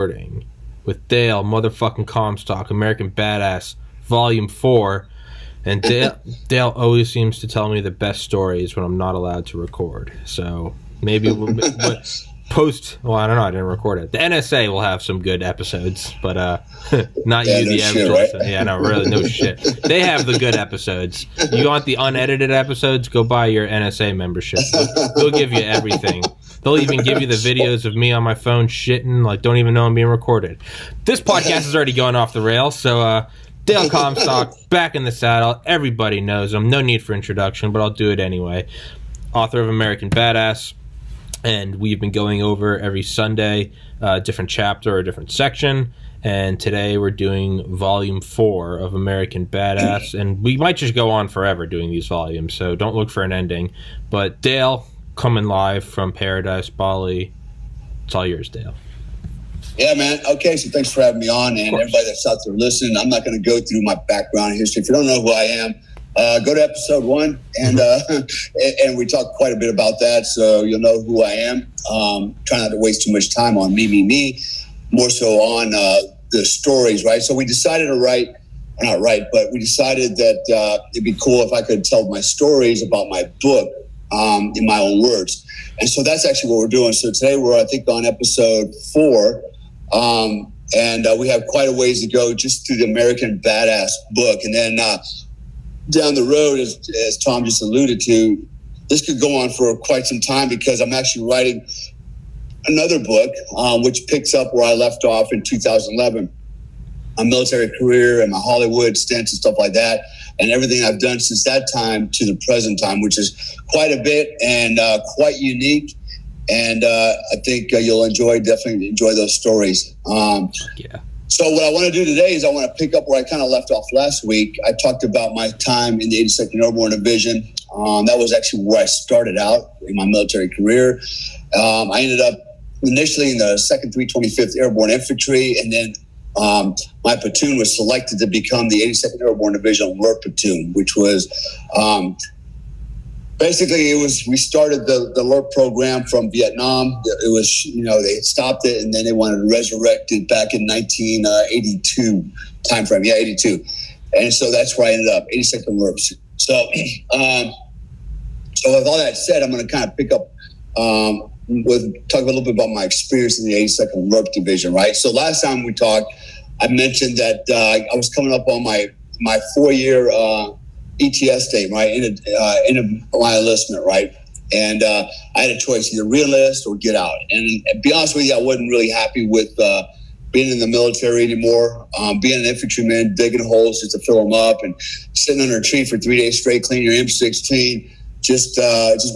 recording with Dale motherfucking Comstock, American Badass, Volume 4. And Dale always seems to tell me the best stories when I'm not allowed to record. So maybe we'll post. Well, I don't know. I didn't record it. The NSA will have some good episodes, but not you, the average person. Yeah, no, really, no shit. They have the good episodes. You want the unedited episodes? Go buy your NSA membership. They'll give you everything. They'll even give you the videos of me on my phone shitting, like don't even know I'm being recorded. This podcast is already going off the rails, so Dale Comstock, back in the saddle. Everybody knows him. No need for introduction, but I'll do it anyway. Author of American Badass. And we've been going over every Sunday a different chapter or a different section. And today we're doing Volume 4 of American Badass. And we might just go on forever doing these volumes, so don't look for an ending. But Dale, coming live from Paradise, Bali. It's all yours, Dale. Yeah, man. Okay, so thanks for having me on. And everybody that's out there listening, I'm not going to go through my background history. If you don't know who I am, go to episode 1, and and we talk quite a bit about that, so you'll know who I am. Try not to waste too much time on me, more so on the stories, right? So we decided to we decided that it'd be cool if I could tell my stories about my book in my own words. And so that's actually what we're doing. So today we're, I think, on episode 4, and we have quite a ways to go just through the American Badass book. And then down the road, as Tom just alluded to, this could go on for quite some time because I'm actually writing another book, which picks up where I left off in 2011. My military career and my Hollywood stints and stuff like that, and everything I've done since that time to the present time, which is quite a bit and quite unique. And I think you'll definitely enjoy those stories. Yeah. So what I want to do today is I want to pick up where I kind of left off last week. I talked about my time in the 82nd Airborne Division. That was actually where I started out in my military career. I ended up initially in the 2nd 325th Airborne Infantry, and then my platoon was selected to become the 82nd Airborne Division Alert Platoon, which was basically we started the alert program from Vietnam. It was, they had stopped it and then they wanted to resurrect it back in 1982 timeframe. Yeah, 82. And so that's where I ended up, 82nd Alerts. So with all that said, I'm going to kind of pick up talk a little bit about my experience in the 82nd Alert Division, right? So last time we talked, I mentioned that I was coming up on my 4-year ETS date, right? In my enlistment, right? And I had a choice, either re-enlist or get out. And to be honest with you, I wasn't really happy with being in the military anymore. Being an infantryman, digging holes just to fill them up and sitting under a tree for 3 days straight, cleaning your M16, just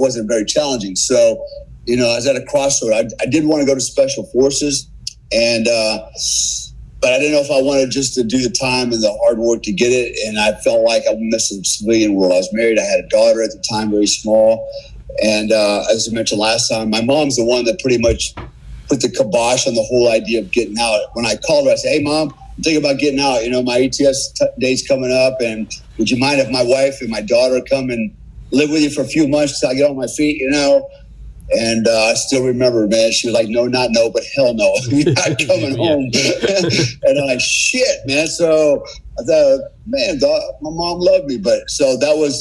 wasn't very challenging. So, I was at a crossroad. I did want to go to Special Forces, and but I didn't know if I wanted just to do the time and the hard work to get it. And I felt like I missed the civilian world. I was married. I had a daughter at the time, very small. And as I mentioned last time, my mom's the one that pretty much put the kibosh on the whole idea of getting out. When I called her, I said, "Hey, Mom, I'm thinking about getting out. My ETS date's coming up. And would you mind if my wife and my daughter come and live with you for a few months till I get on my feet, And I still remember, man, she was like, "No, not no, but hell no. You're not coming home." And I'm like, shit, man. So I thought, man, my mom loved me. But so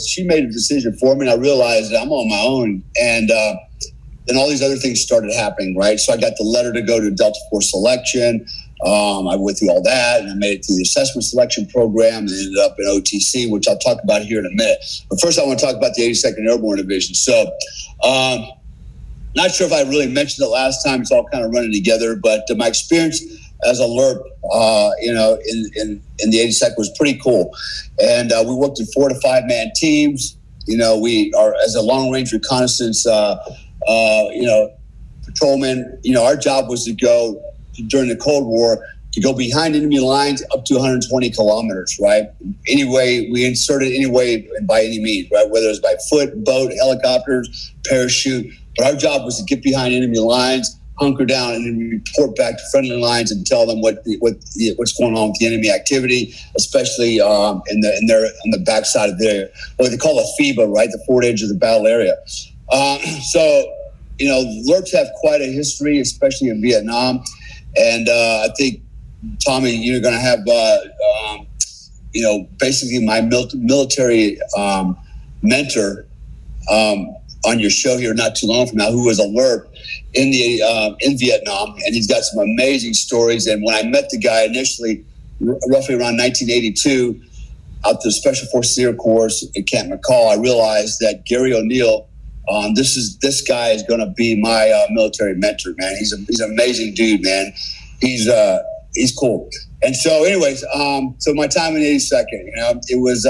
she made a decision for me. And I realized that I'm on my own. And then all these other things started happening, right? So I got the letter to go to Delta Force selection. I went through all that, and I made it through the assessment selection program and ended up in OTC, which I'll talk about here in a minute. But first, I want to talk about the 82nd Airborne Division. So, not sure if I really mentioned it last time. It's all kind of running together, but my experience as alert, in the 82nd was pretty cool. And we worked in 4 to 5 man teams. We are as a long range reconnaissance, patrolman. Our job was to go during the Cold War to go behind enemy lines up to 120 kilometers, right? Anyway, we inserted anyway by any means, right? Whether it was by foot, boat, helicopters, parachute. But our job was to get behind enemy lines, hunker down, and then report back to friendly lines and tell them what's going on with the enemy activity, especially on the backside of what they call a FIBA, right, the forward edge of the battle area. So alerts have quite a history, especially in Vietnam. And I think, Tommy, you're going to have, basically my military mentor on your show here not too long from now, who was a LERP in Vietnam, and he's got some amazing stories. And when I met the guy initially, roughly around 1982, out the Special Forces Air Corps at Camp McCall, I realized that Gary O'Neill, this guy is going to be my military mentor, man. He's an amazing dude, man. He's cool. And so, anyways, so my time in the 82nd, it was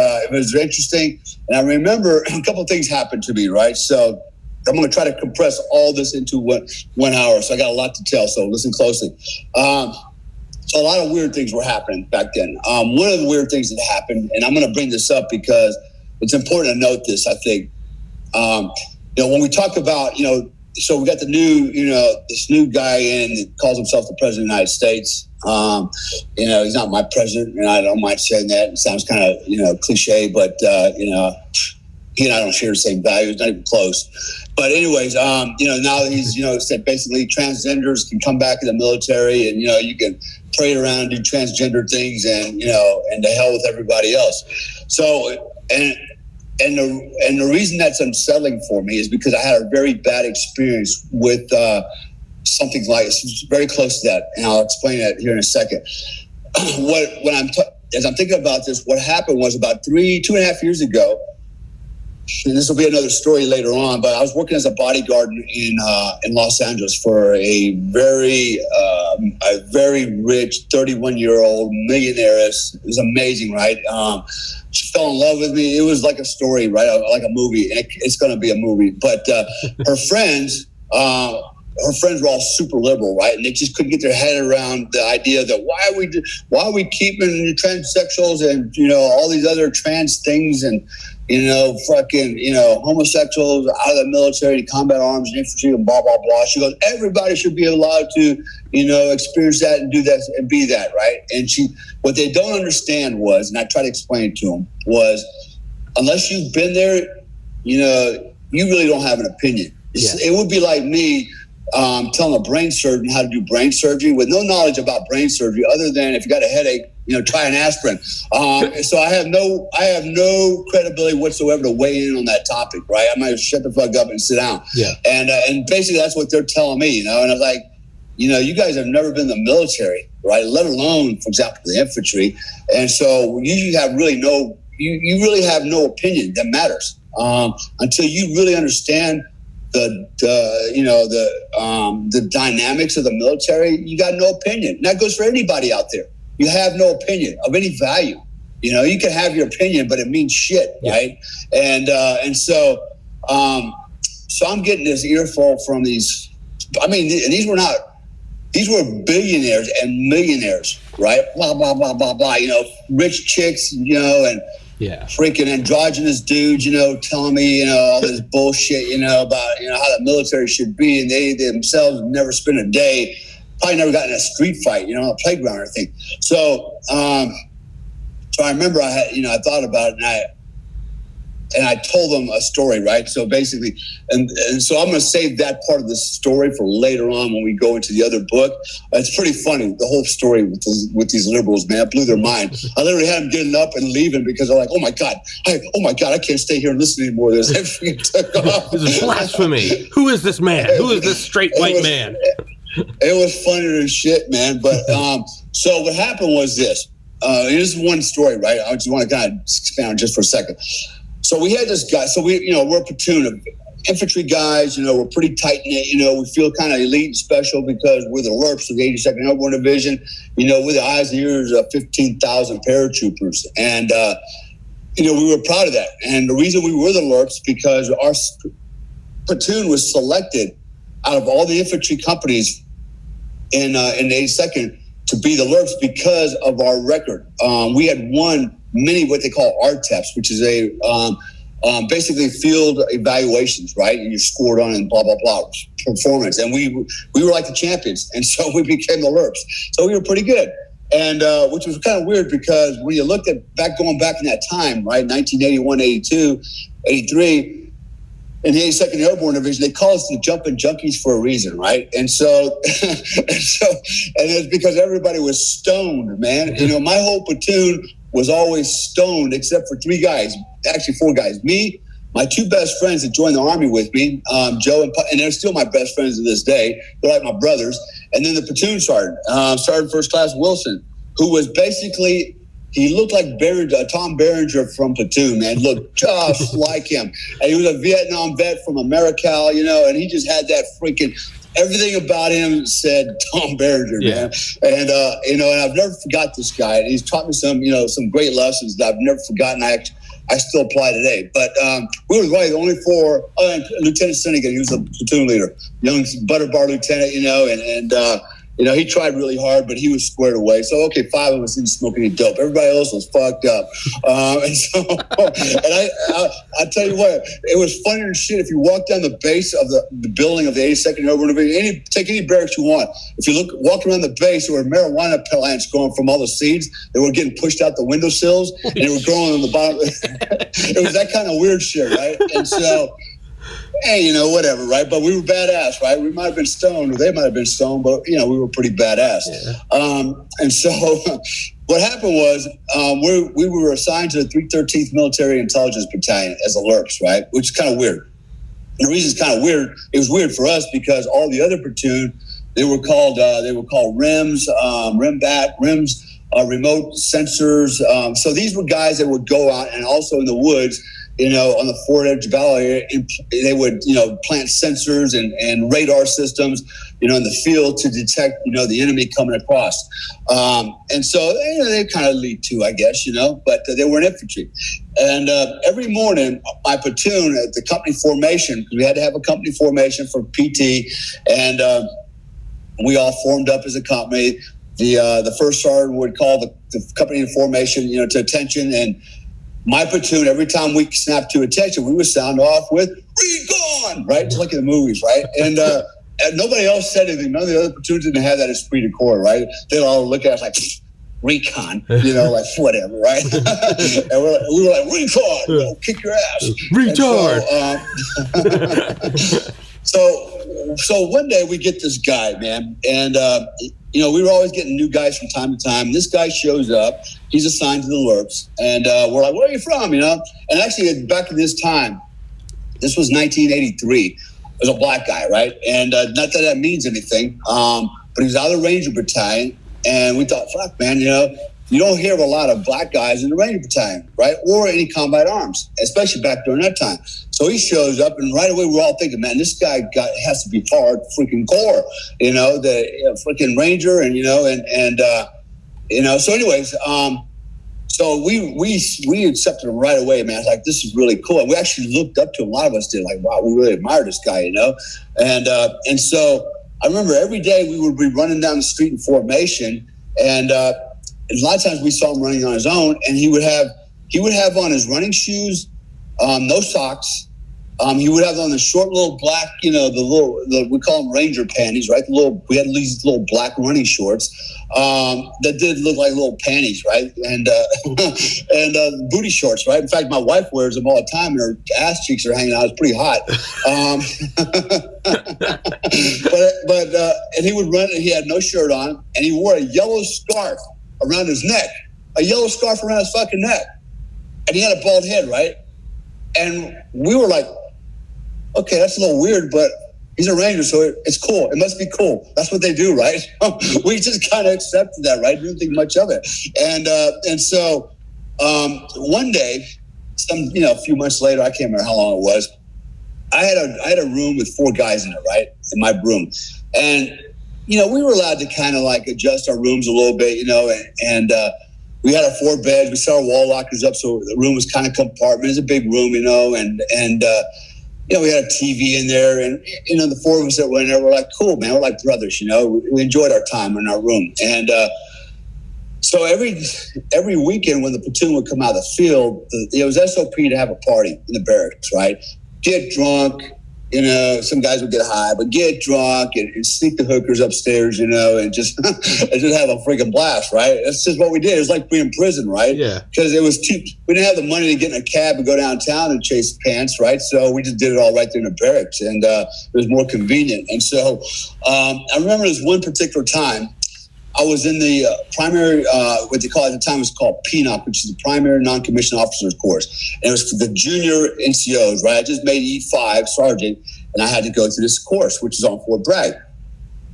interesting. And I remember a couple of things happened to me, right? So I'm going to try to compress all this into 1 hour. So I got a lot to tell. So listen closely. So a lot of weird things were happening back then. One of the weird things that happened, and I'm going to bring this up because it's important to note this, I think. When we talk about, so we got the new, this new guy in that calls himself the president of the United States. He's not my president, and I don't mind saying that. It sounds kind of, cliche, but, he and I don't share the same values, not even close. But anyways, now he's, said basically transgenders can come back in the military, and, you can trade around and do transgender things, and, and to hell with everybody else. So, and the reason that's unsettling for me is because I had a very bad experience with something like very close to that, and I'll explain that here in a second. As I'm thinking about this, what happened was about 2.5 years ago, and this will be another story later on, but I was working as a bodyguard in Los Angeles for a very rich 31-year-old millionaire. It was amazing, right? She fell in love with me. It was like a story, right? Like a movie. It's going to be a movie. But her friends were all super liberal, right? And they just couldn't get their head around the idea that why are we keeping transsexuals and all these other trans things and homosexuals out of the military, combat arms and infantry and blah, blah, blah. She goes, everybody should be allowed to, experience that and do that and be that, right? And what they don't understand was, and I try to explain to them, was unless you've been there, you really don't have an opinion. Yeah. It would be like me telling a brain surgeon how to do brain surgery with no knowledge about brain surgery other than if you got a headache, try an aspirin. So I have no credibility whatsoever to weigh in on that topic, right? I might shut the fuck up and sit down. Yeah. And basically that's what they're telling me, and I was like, you guys have never been in the military, right? Let alone, for example, the infantry. And so you have really you really have no opinion that matters until you really understand the dynamics of the military. You got no opinion. And that goes for anybody out there. You have no opinion of any value. You can have your opinion, but it means shit, right? And so I'm getting this earful from these. I mean, and these were billionaires and millionaires, right? Blah blah blah blah blah. Rich chicks, and freaking androgynous dudes, telling me, all this bullshit, about how the military should be, and they themselves never spent a day. Probably never got in a street fight, on a playground or anything. So, I remember I thought about it, and I told them a story, right? So basically, and so I'm going to save that part of the story for later on when we go into the other book. It's pretty funny, the whole story with these liberals, man. It blew their mind. I literally had them getting up and leaving because they're like, oh my God, I can't stay here and listen anymore to this. This is blasphemy. Who is this man? Who is this straight white man? It was funnier than shit, man. But so what happened was this. Here's one story, right? I just want to kind of expand just for a second. So we had this guy. So we're a platoon of infantry guys. We're pretty tight knit. We feel kind of elite and special because we're the LERPs of the 82nd Airborne Division. We're the eyes and ears of 15,000 paratroopers, and we were proud of that. And the reason we were the LERPs because our platoon was selected out of all the infantry companies in the 82nd to be the LERPs because of our record. We had won many what they call RTEPs, which is basically field evaluations, right? And you're scored on and blah, blah, blah, performance. And we were like the champions. And so we became the LERPs. So we were pretty good. And which was kind of weird because when you looked at going back in that time, right, 1981, 82, 83, in the 82nd Airborne Division, they call us the jumping junkies for a reason, right? And so, and it's because everybody was stoned, man. You know, my whole platoon was always stoned except for 3 guys, actually 4 guys. Me, my 2 best friends that joined the Army with me, Joe and they're still my best friends to this day. They're like my brothers. And then the platoon sergeant, Sergeant First Class Wilson, who was basically, he looked like Tom Berenger from Platoon, man. Looked just like him. And he was a Vietnam vet from AmeriCal, you know, and he just had that freaking, everything about him said Tom Berenger, man. And, you know, and I've never forgot this guy. And he's taught me some, you know, some great lessons that I've never forgotten. I still apply today. But we were probably the only 4, Lieutenant Finnegan, he was the platoon leader, young butter bar lieutenant, you know, and you know, he tried really hard, but he was squared away. So, okay, 5 of us didn't smoke any dope. Everybody else was fucked up. And so, and I tell you what, it was funnier than shit if you walk down the base of the building of the 82nd Airborne Division, take any barracks you want. If you walk around the base, there were marijuana plants growing from all the seeds. They were getting pushed out the windowsills, and they were growing on the bottom. It was that kind of weird shit, right? And so, hey, you know, whatever, right? But we were badass, right? We might have been stoned, or they might have been stoned, but, you know, we were pretty badass. Yeah. And so what happened was we were assigned to the 313th Military Intelligence Battalion as alerts, right? Which is kind of weird. And the reason it's kind of weird, it was weird for us because all the other platoon, they were called RIMS, remote sensors. So these were guys that would go out and also in the woods, you know, on the Fort Edge Valley, they would, you know, plant sensors and radar systems, you know, in the field to detect, you know, the enemy coming across. And so, you know, they kind of lead to, I guess, you know, but they were in infantry. And every morning, my platoon at the company formation, because we had to have a company formation for PT, and we all formed up as a company. The first sergeant would call the company in formation, you know, to attention, and my platoon, every time we snapped to attention, we would sound off with "Recon," right? Just like in the movies, right? And nobody else said anything. None of the other platoons didn't have that esprit de corps, right? They'd all look at us like, "Recon," you know, like whatever, right? And we were like, "Recon, you know, kick your ass, retard." So one day we get this guy, man, and you know, we were always getting new guys from time to time. This guy shows up. He's assigned to the LRPs. And we're like, where are you from, you know? And actually, back in this time, this was 1983. It was a black guy, right? And not that means anything, but he was out of the Ranger Battalion. And we thought, fuck, man, you know, you don't hear of a lot of black guys in the Ranger Battalion, right? Or any combat arms, especially back during that time. So he shows up, and right away we're all thinking, man, this guy has to be hard freaking core, you know, the freaking Ranger, and you know, and you know. So, anyways, so we accepted him right away, man. Like, this is really cool. And we actually looked up to him. A lot of us did, like, wow, we really admire this guy, you know. And so I remember every day we would be running down the street in formation, and a lot of times we saw him running on his own, and he would have on his running shoes, no socks. He would have on the short little black, you know, we call them Ranger panties, right? We had these little black running shorts that did look like little panties, right? And and booty shorts, right? In fact, my wife wears them all the time, and her ass cheeks are hanging out. It's pretty hot. But and he would run, and he had no shirt on, and he wore a yellow scarf around his neck, a yellow scarf around his fucking neck, and he had a bald head, right? And we were like, okay, that's a little weird, but he's a Ranger, so it's cool. It must be cool. That's what they do, right? We just kind of accepted that, right? Didn't think much of it. And so one day, a few months later, I can't remember how long it was, I had a room with 4 guys in it, right? In my room. And, you know, we were allowed to kind of like adjust our rooms a little bit, you know, and we had our 4 beds. We set our wall lockers up, so the room was kind of compartment. It's a big room, you know, and you know, we had a TV in there, and you know, the 4 of us that were in there were like, cool, man. We're like brothers, you know. We enjoyed our time in our room, and so every weekend when the platoon would come out of the field, it was SOP to have a party in the barracks, right? Get drunk, you know, some guys would get high, but get drunk and sneak the hookers upstairs, you know, and just and just have a freaking blast, right? That's just what we did. It was like being in prison, right? Yeah. Because it was cheap. We didn't have the money to get in a cab and go downtown and chase pants, right? So we just did it all right there in the barracks, and it was more convenient. And so I remember this one particular time. I was in the primary, what they call at the time was called PNOC, which is the Primary Non-Commissioned Officers Course. And it was for the junior NCOs, right? I just made E5 sergeant, and I had to go through this course, which is on Fort Bragg.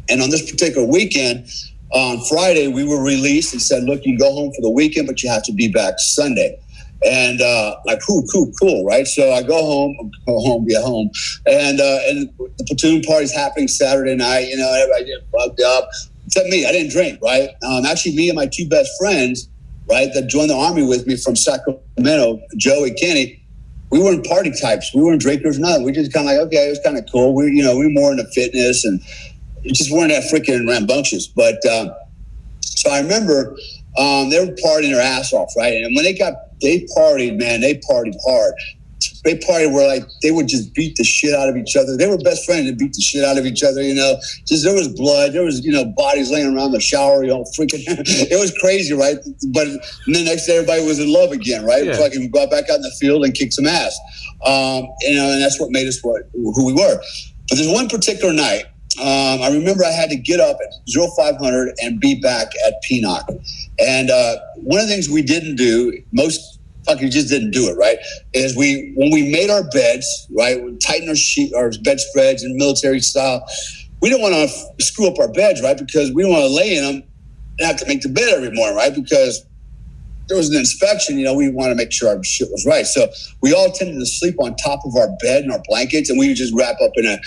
And on this particular weekend, on Friday, we were released and said, look, you can go home for the weekend, but you have to be back Sunday. And like, cool, right? So I go home, get home. And the platoon party's happening Saturday night, you know, everybody get fucked up. Except me, I didn't drink, right? Actually, me and my two best friends, right, that joined the Army with me from Sacramento, Joe and Kenny, we weren't party types. We weren't drinkers, nothing. We just kind of like, okay, it was kind of cool. We were more into fitness and it just weren't that freaking rambunctious. But so I remember they were partying their ass off, right? And when they partied, man, they partied hard. They partied where like they would just beat the shit out of each other. They were best friends and beat the shit out of each other, you know. Just there was blood, there was, you know, bodies laying around the shower, you know, freaking it was crazy, right? But then next day everybody was in love again, right? Yeah. Fucking go back out in the field and kick some ass. You know, and that's what made us who we were. But there's one particular night, I remember I had to get up at 0500 and be back at PNOC. And one of the things we didn't do, most fucking just didn't do it, right? Is when we made our beds, right, we tightened our bedspreads in military style. We didn't want to screw up our beds, right? Because we didn't want to lay in them and have to make the bed every morning, right? Because there was an inspection, you know, we want to make sure our shit was right. So we all tended to sleep on top of our bed and our blankets, and we would just wrap up in a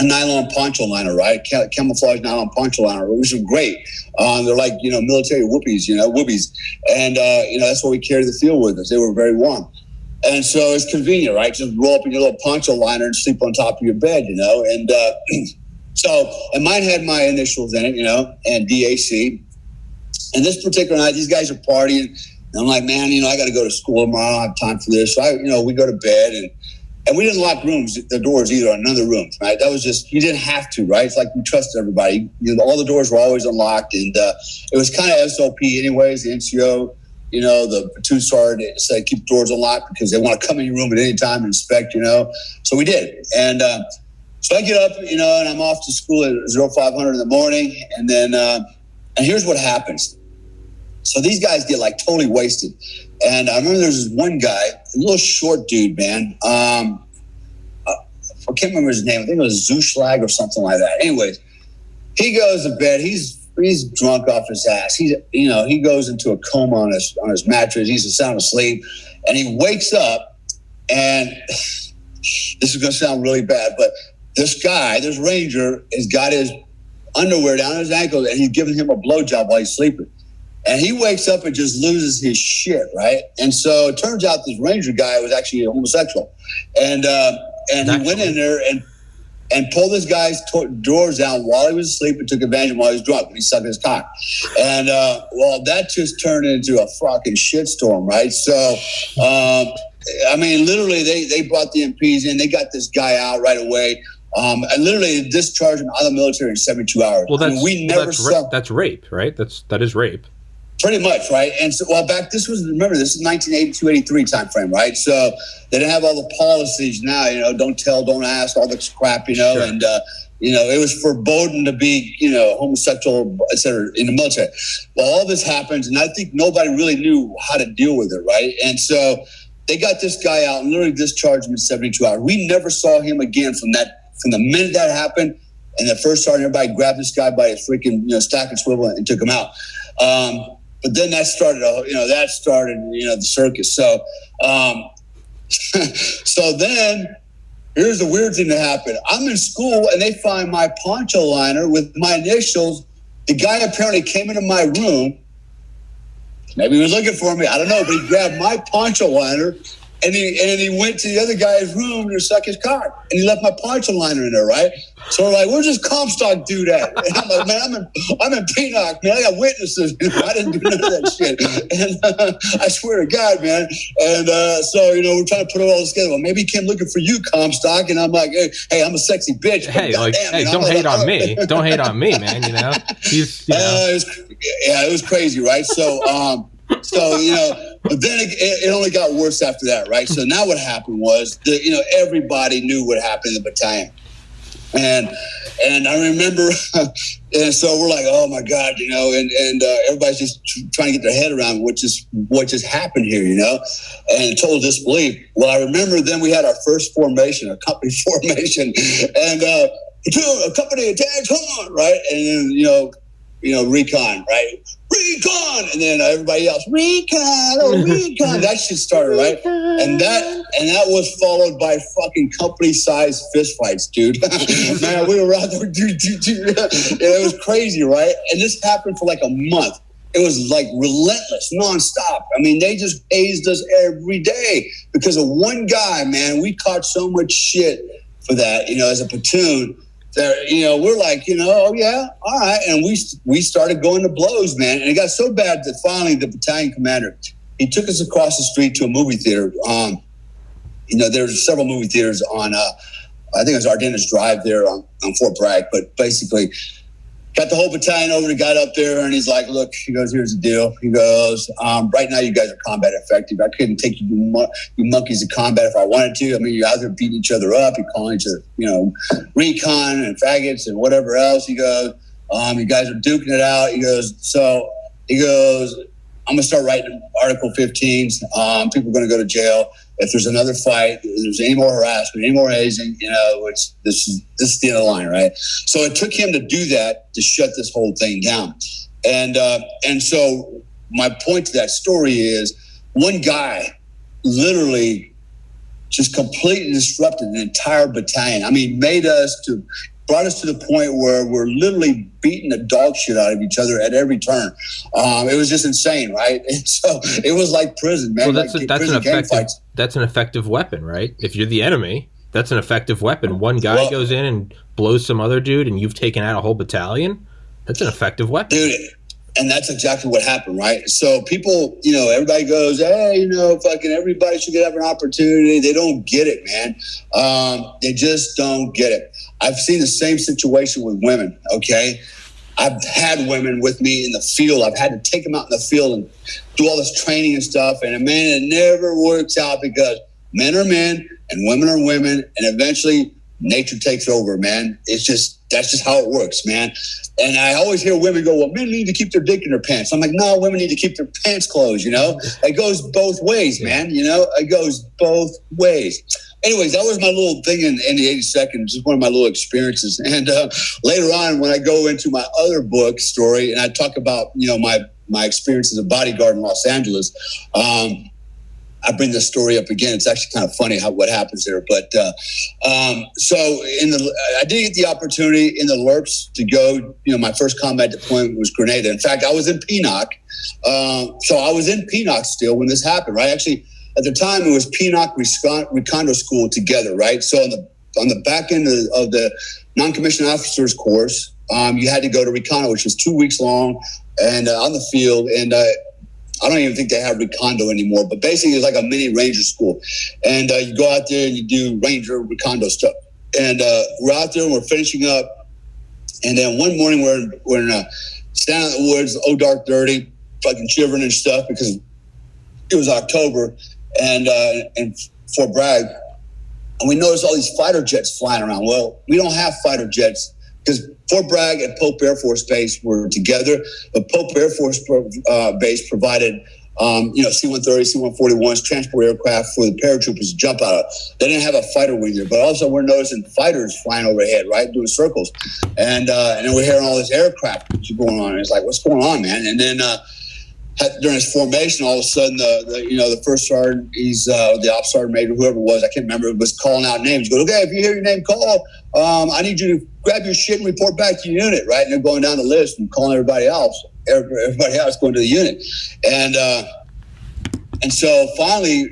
nylon poncho liner, right? Camouflage nylon poncho liner, which was great. They're like, you know, military whoopies, and you know, that's what we carried the field with us. They were very warm, and so it's convenient, right? Just roll up in your little poncho liner and sleep on top of your bed, you know. And and mine had my initials in it, you know, and DAC. And this particular night, these guys are partying, and I'm like, man, you know, I got to go to school tomorrow. I don't have time for this. So we go to bed, and we didn't lock the doors either on none of the rooms, right? That was just, you didn't have to, right? It's like we trusted everybody. You know, all the doors were always unlocked, and it was kind of SOP anyways. The NCO, you know, the platoon sergeant said keep the doors unlocked because they want to come in your room at any time and inspect, you know. So we did. And so I get up, you know, and I'm off to school at 0500 in the morning. And then, and here's what happens. So these guys get like totally wasted. And I remember there's this one guy, a little short dude, man. I can't remember his name. I think it was Zuschlag or something like that. Anyways, he goes to bed. He's drunk off his ass. He goes into a coma on his mattress. He's sound asleep, and he wakes up. And this is going to sound really bad, but this ranger, has got his underwear down his ankles, and he's giving him a blowjob while he's sleeping. And he wakes up and just loses his shit, right? And so it turns out this ranger guy was actually a homosexual. And he went in there and pulled this guy's doors down while he was asleep and took advantage of him while he was drunk when he sucked his cock. And, well, that just turned into a fucking shitstorm, right? So, I mean, literally, they brought the MPs in. They got this guy out right away. And literally discharged him out of the military in 72 hours. Well, that's rape, right? That is rape. Pretty much, right? And so, well, this is 1982, 83 time frame, right? So they didn't have all the policies now, you know, don't tell, don't ask, all this crap, you know, sure. And, you know, it was forbidden to be, you know, homosexual, et cetera, in the military. Well, all this happens, and I think nobody really knew how to deal with it, right? And so they got this guy out and literally discharged him in 72 hours. We never saw him again from the minute that happened. And the first sergeant, everybody grabbed this guy by his freaking, you know, stack and swivel and took him out. But then that started the circus. So, so then here's the weird thing that happened. I'm in school and they find my poncho liner with my initials. The guy apparently came into my room. Maybe he was looking for me. I don't know, but he grabbed my poncho liner And he went to the other guy's room to suck his cock, and he left my poncho liner in there, right? So we're like, where's this Comstock dude at? And I'm like, man, I'm in Peanut, man. I got witnesses. I didn't do none of that shit. And I swear to God, man. And so, we're trying to put it all together. Well, maybe he came looking for you, Comstock. And I'm like, hey, I'm a sexy bitch. Hey, don't hate on me. Don't hate on me, man. It was crazy, right? So, but then it only got worse after that, right? So now what happened was that, everybody knew what happened in the battalion. And I remember, and so we're like, oh my God, and everybody's just trying to get their head around what just happened here, and total disbelief. Well, I remember then we had our first formation, a company formation, and a company attacks on, right? And then, recon, right? Recon, and then everybody else, recon, recon. That shit started, right? And that was followed by fucking company-sized fistfights, dude. Man, we were out there, it was crazy, right? And this happened for like a month. It was like relentless, nonstop. I mean, they just hazed us every day because of one guy, man. We caught so much shit for that, as a platoon. We're like, oh yeah, all right. And we started going to blows, man. And it got so bad that finally the battalion commander, he took us across the street to a movie theater. There's several movie theaters on, I think it was Ardennes Drive there on Fort Bragg. But basically, got the whole battalion over, got up there, and he's like, look, he goes, here's the deal. He goes, right now you guys are combat effective. I couldn't take you monkeys to combat if I wanted to. I mean, you're out there beating each other up. You're calling each other, recon and faggots and whatever else. He goes, you guys are duking it out. He goes, I'm going to start writing Article 15s. People are going to go to jail. If there's another fight, if there's any more harassment, any more hazing, this is the end of the line, right? So it took him to do that to shut this whole thing down. And so my point to that story is one guy literally just completely disrupted an entire battalion. I mean, brought us to the point where we're literally beating the dog shit out of each other at every turn. It was just insane, right? And so it was like prison, man. Well, that's an effective weapon, right? If you're the enemy, that's an effective weapon. One guy goes in and blows some other dude, and you've taken out a whole battalion. That's an effective weapon, dude. And that's exactly what happened, right? So people, everybody goes, hey, fucking everybody should have an opportunity. They don't get it, man. They just don't get it. I've seen the same situation with women, okay? I've had women with me in the field. I've had to take them out in the field and do all this training and stuff. And, man, it never works out because men are men and women are women. And eventually nature takes over, man. That's just how it works, man. And I always hear women go, well, men need to keep their dick in their pants. I'm like, no, women need to keep their pants closed, It goes both ways, man, It goes both ways. Anyways, that was my little thing in the 82nd, just one of my little experiences. And later on, when I go into my other book story and I talk about, my experience as a bodyguard in Los Angeles, I bring this story up again. It's actually kind of funny what happens there. But so I did get the opportunity in the LRPs to go. My first combat deployment was Grenada. In fact, I was in PNOC. So I was in PNOC still when this happened, right? Actually, at the time, it was PNOC Recondo School together, right? So on the back end of the non-commissioned officers course, you had to go to Recondo, which was 2 weeks long, and on the field. And I don't even think they have Recondo anymore, but basically it's like a mini Ranger school. And you go out there and you do Ranger Recondo stuff. And we're out there and we're finishing up. And then one morning we're standing in the woods, dark, dirty, fucking shivering and stuff because it was October. And Fort Bragg, and we noticed all these fighter jets flying around. Well, we don't have fighter jets because Fort Bragg and Pope Air Force Base were together. But Pope Air Force Base provided, C-130, C-141s, transport aircraft for the paratroopers to jump out of. They didn't have a fighter wing there, but also we're noticing fighters flying overhead, right, doing circles. And then we're hearing all this aircraft going on. And it's like, what's going on, man? And then during his formation, all of a sudden, the first sergeant, he's the ops sergeant major, whoever it was, I can't remember, was calling out names. He goes, okay, if you hear your name called, I need you to grab your shit and report back to your unit, right? And they're going down the list and calling everybody else going to the unit. And so finally,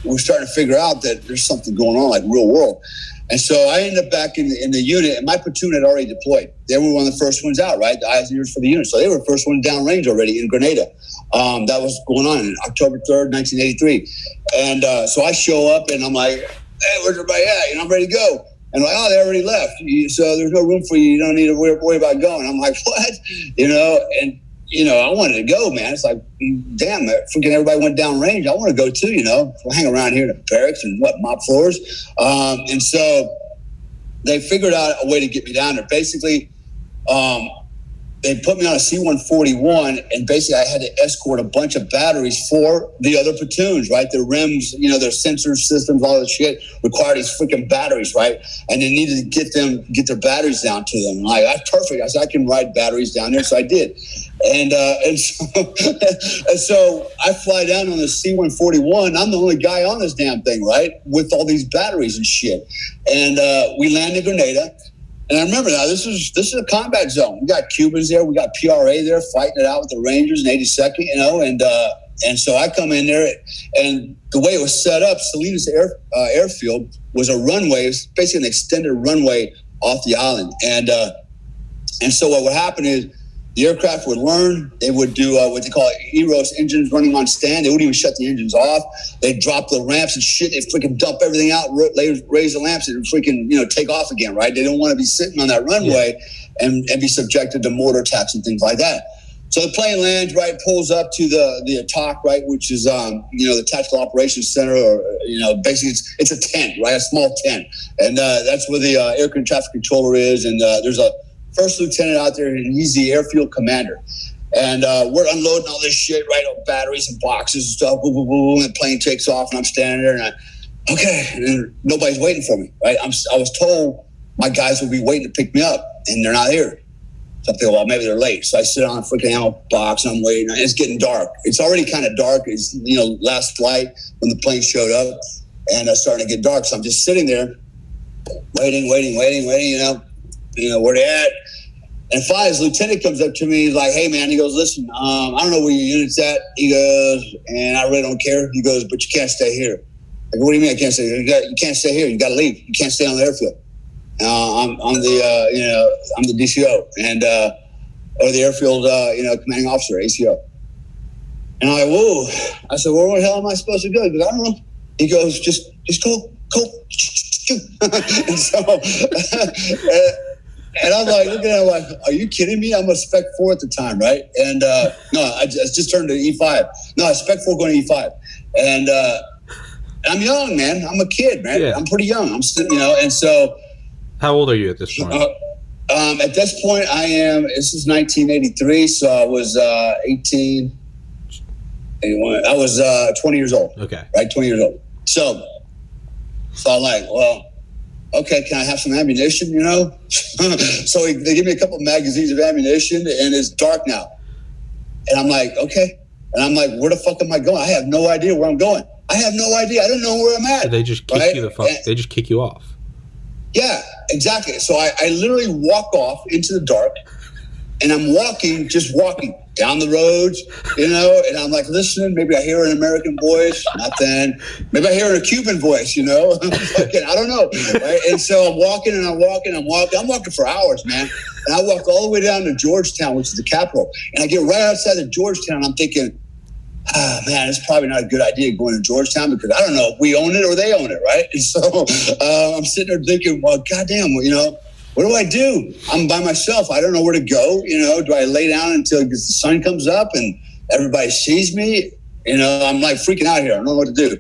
we're starting to figure out that there's something going on, like real world. And so I ended up back in the unit, and my platoon had already deployed. They were one of the first ones out, right? The eyes and ears for the unit. So they were the first one downrange already in Grenada. That was going on in October 3rd, 1983. And so I show up, and I'm like, hey, where's everybody at? And I'm ready to go. And like, oh, they already left. So there's no room for you. You don't need to worry about going. I'm like, what? And I wanted to go, man. It's like, damn, freaking everybody went down range. I want to go too, hang around here in the barracks and mop floors. And so they figured out a way to get me down there. Basically, they put me on a C-141, and basically I had to escort a bunch of batteries for the other platoons, right? Their rims, their sensor systems, all that shit required these freaking batteries, right? And they needed to get their batteries down to them. And that's perfect. I said, I can ride batteries down there. So I did. And so I fly down on the C-141. I'm the only guy on this damn thing, right? With all these batteries and shit. And we land in Grenada. And I remember now, this is a combat zone. We got Cubans there. We got PRA there fighting it out with the Rangers in 82nd, and so I come in there, and the way it was set up, Salinas Airfield was a runway. It was basically an extended runway off the island. And so what would happen is the aircraft would learn. They would do what they call EROS, engines running on stand. They wouldn't even shut the engines off. They'd drop the ramps and shit. They'd freaking dump everything out, raise the lamps, and freaking take off again, right? They don't want to be sitting on that runway and be subjected to mortar attacks and things like that. So the plane lands, right, pulls up to the ATOC, right, which is the Tactical Operations Center, or basically it's a tent, right, a small tent, and that's where the aircraft traffic controller is, and there's a first lieutenant out there, and he's the airfield commander. And we're unloading all this shit, right, on batteries and boxes and stuff, boom, boom, boom, and the plane takes off, and I'm standing there, and and nobody's waiting for me, right? I was told my guys would be waiting to pick me up, and they're not here. So I feel, well, maybe they're late. So I sit on a freaking ammo box, and I'm waiting, and it's getting dark. It's already kind of dark. It's, last flight when the plane showed up, and it's starting to get dark. So I'm just sitting there, waiting, where they at? And finally, his lieutenant comes up to me. He's like, hey, man, he goes, listen, I don't know where your unit's at. He goes, and I really don't care. He goes, but you can't stay here. I go, what do you mean I can't stay here? You can't stay here. You got to leave. You can't stay on the airfield. I'm the DCO or the airfield, commanding officer, ACO. And I'm like, whoa. I said, well, where the hell am I supposed to go? He goes, I don't know. He goes, just go. And so, and I'm like, looking at him like, are you kidding me? I'm a Spec 4 at the time, right? And no, I just turned to E5. No, I Spec 4 going to E5. And I'm young, man. I'm a kid, man. Yeah. I'm pretty young. I'm still, and so. How old are you at this point? At this point, this is 1983, so I was 18. 81. I was 20 years old. Okay. Right, 20 years old. So I'm like, well, okay, can I have some ammunition, So they give me a couple of magazines of ammunition, and it's dark now. And I'm like, okay. And I'm like, where the fuck am I going? I have no idea where I'm going. I have no idea. I don't know where I'm at. So they just kick you they just kick you off. Yeah, exactly. So I literally walk off into the dark, and I'm just walking down the roads, and I'm like listening. Maybe I hear an American voice, nothing. Maybe I hear a Cuban voice, I don't know. Right? And so I'm walking. I'm walking for hours, man. And I walk all the way down to Georgetown, which is the capital. And I get right outside of Georgetown. I'm thinking, man, it's probably not a good idea going to Georgetown because I don't know if we own it or they own it, right? And so I'm sitting there thinking, well, goddamn, what do I do? I'm by myself. I don't know where to go. Do I lay down until the sun comes up and everybody sees me? I'm like freaking out here. I don't know what to do.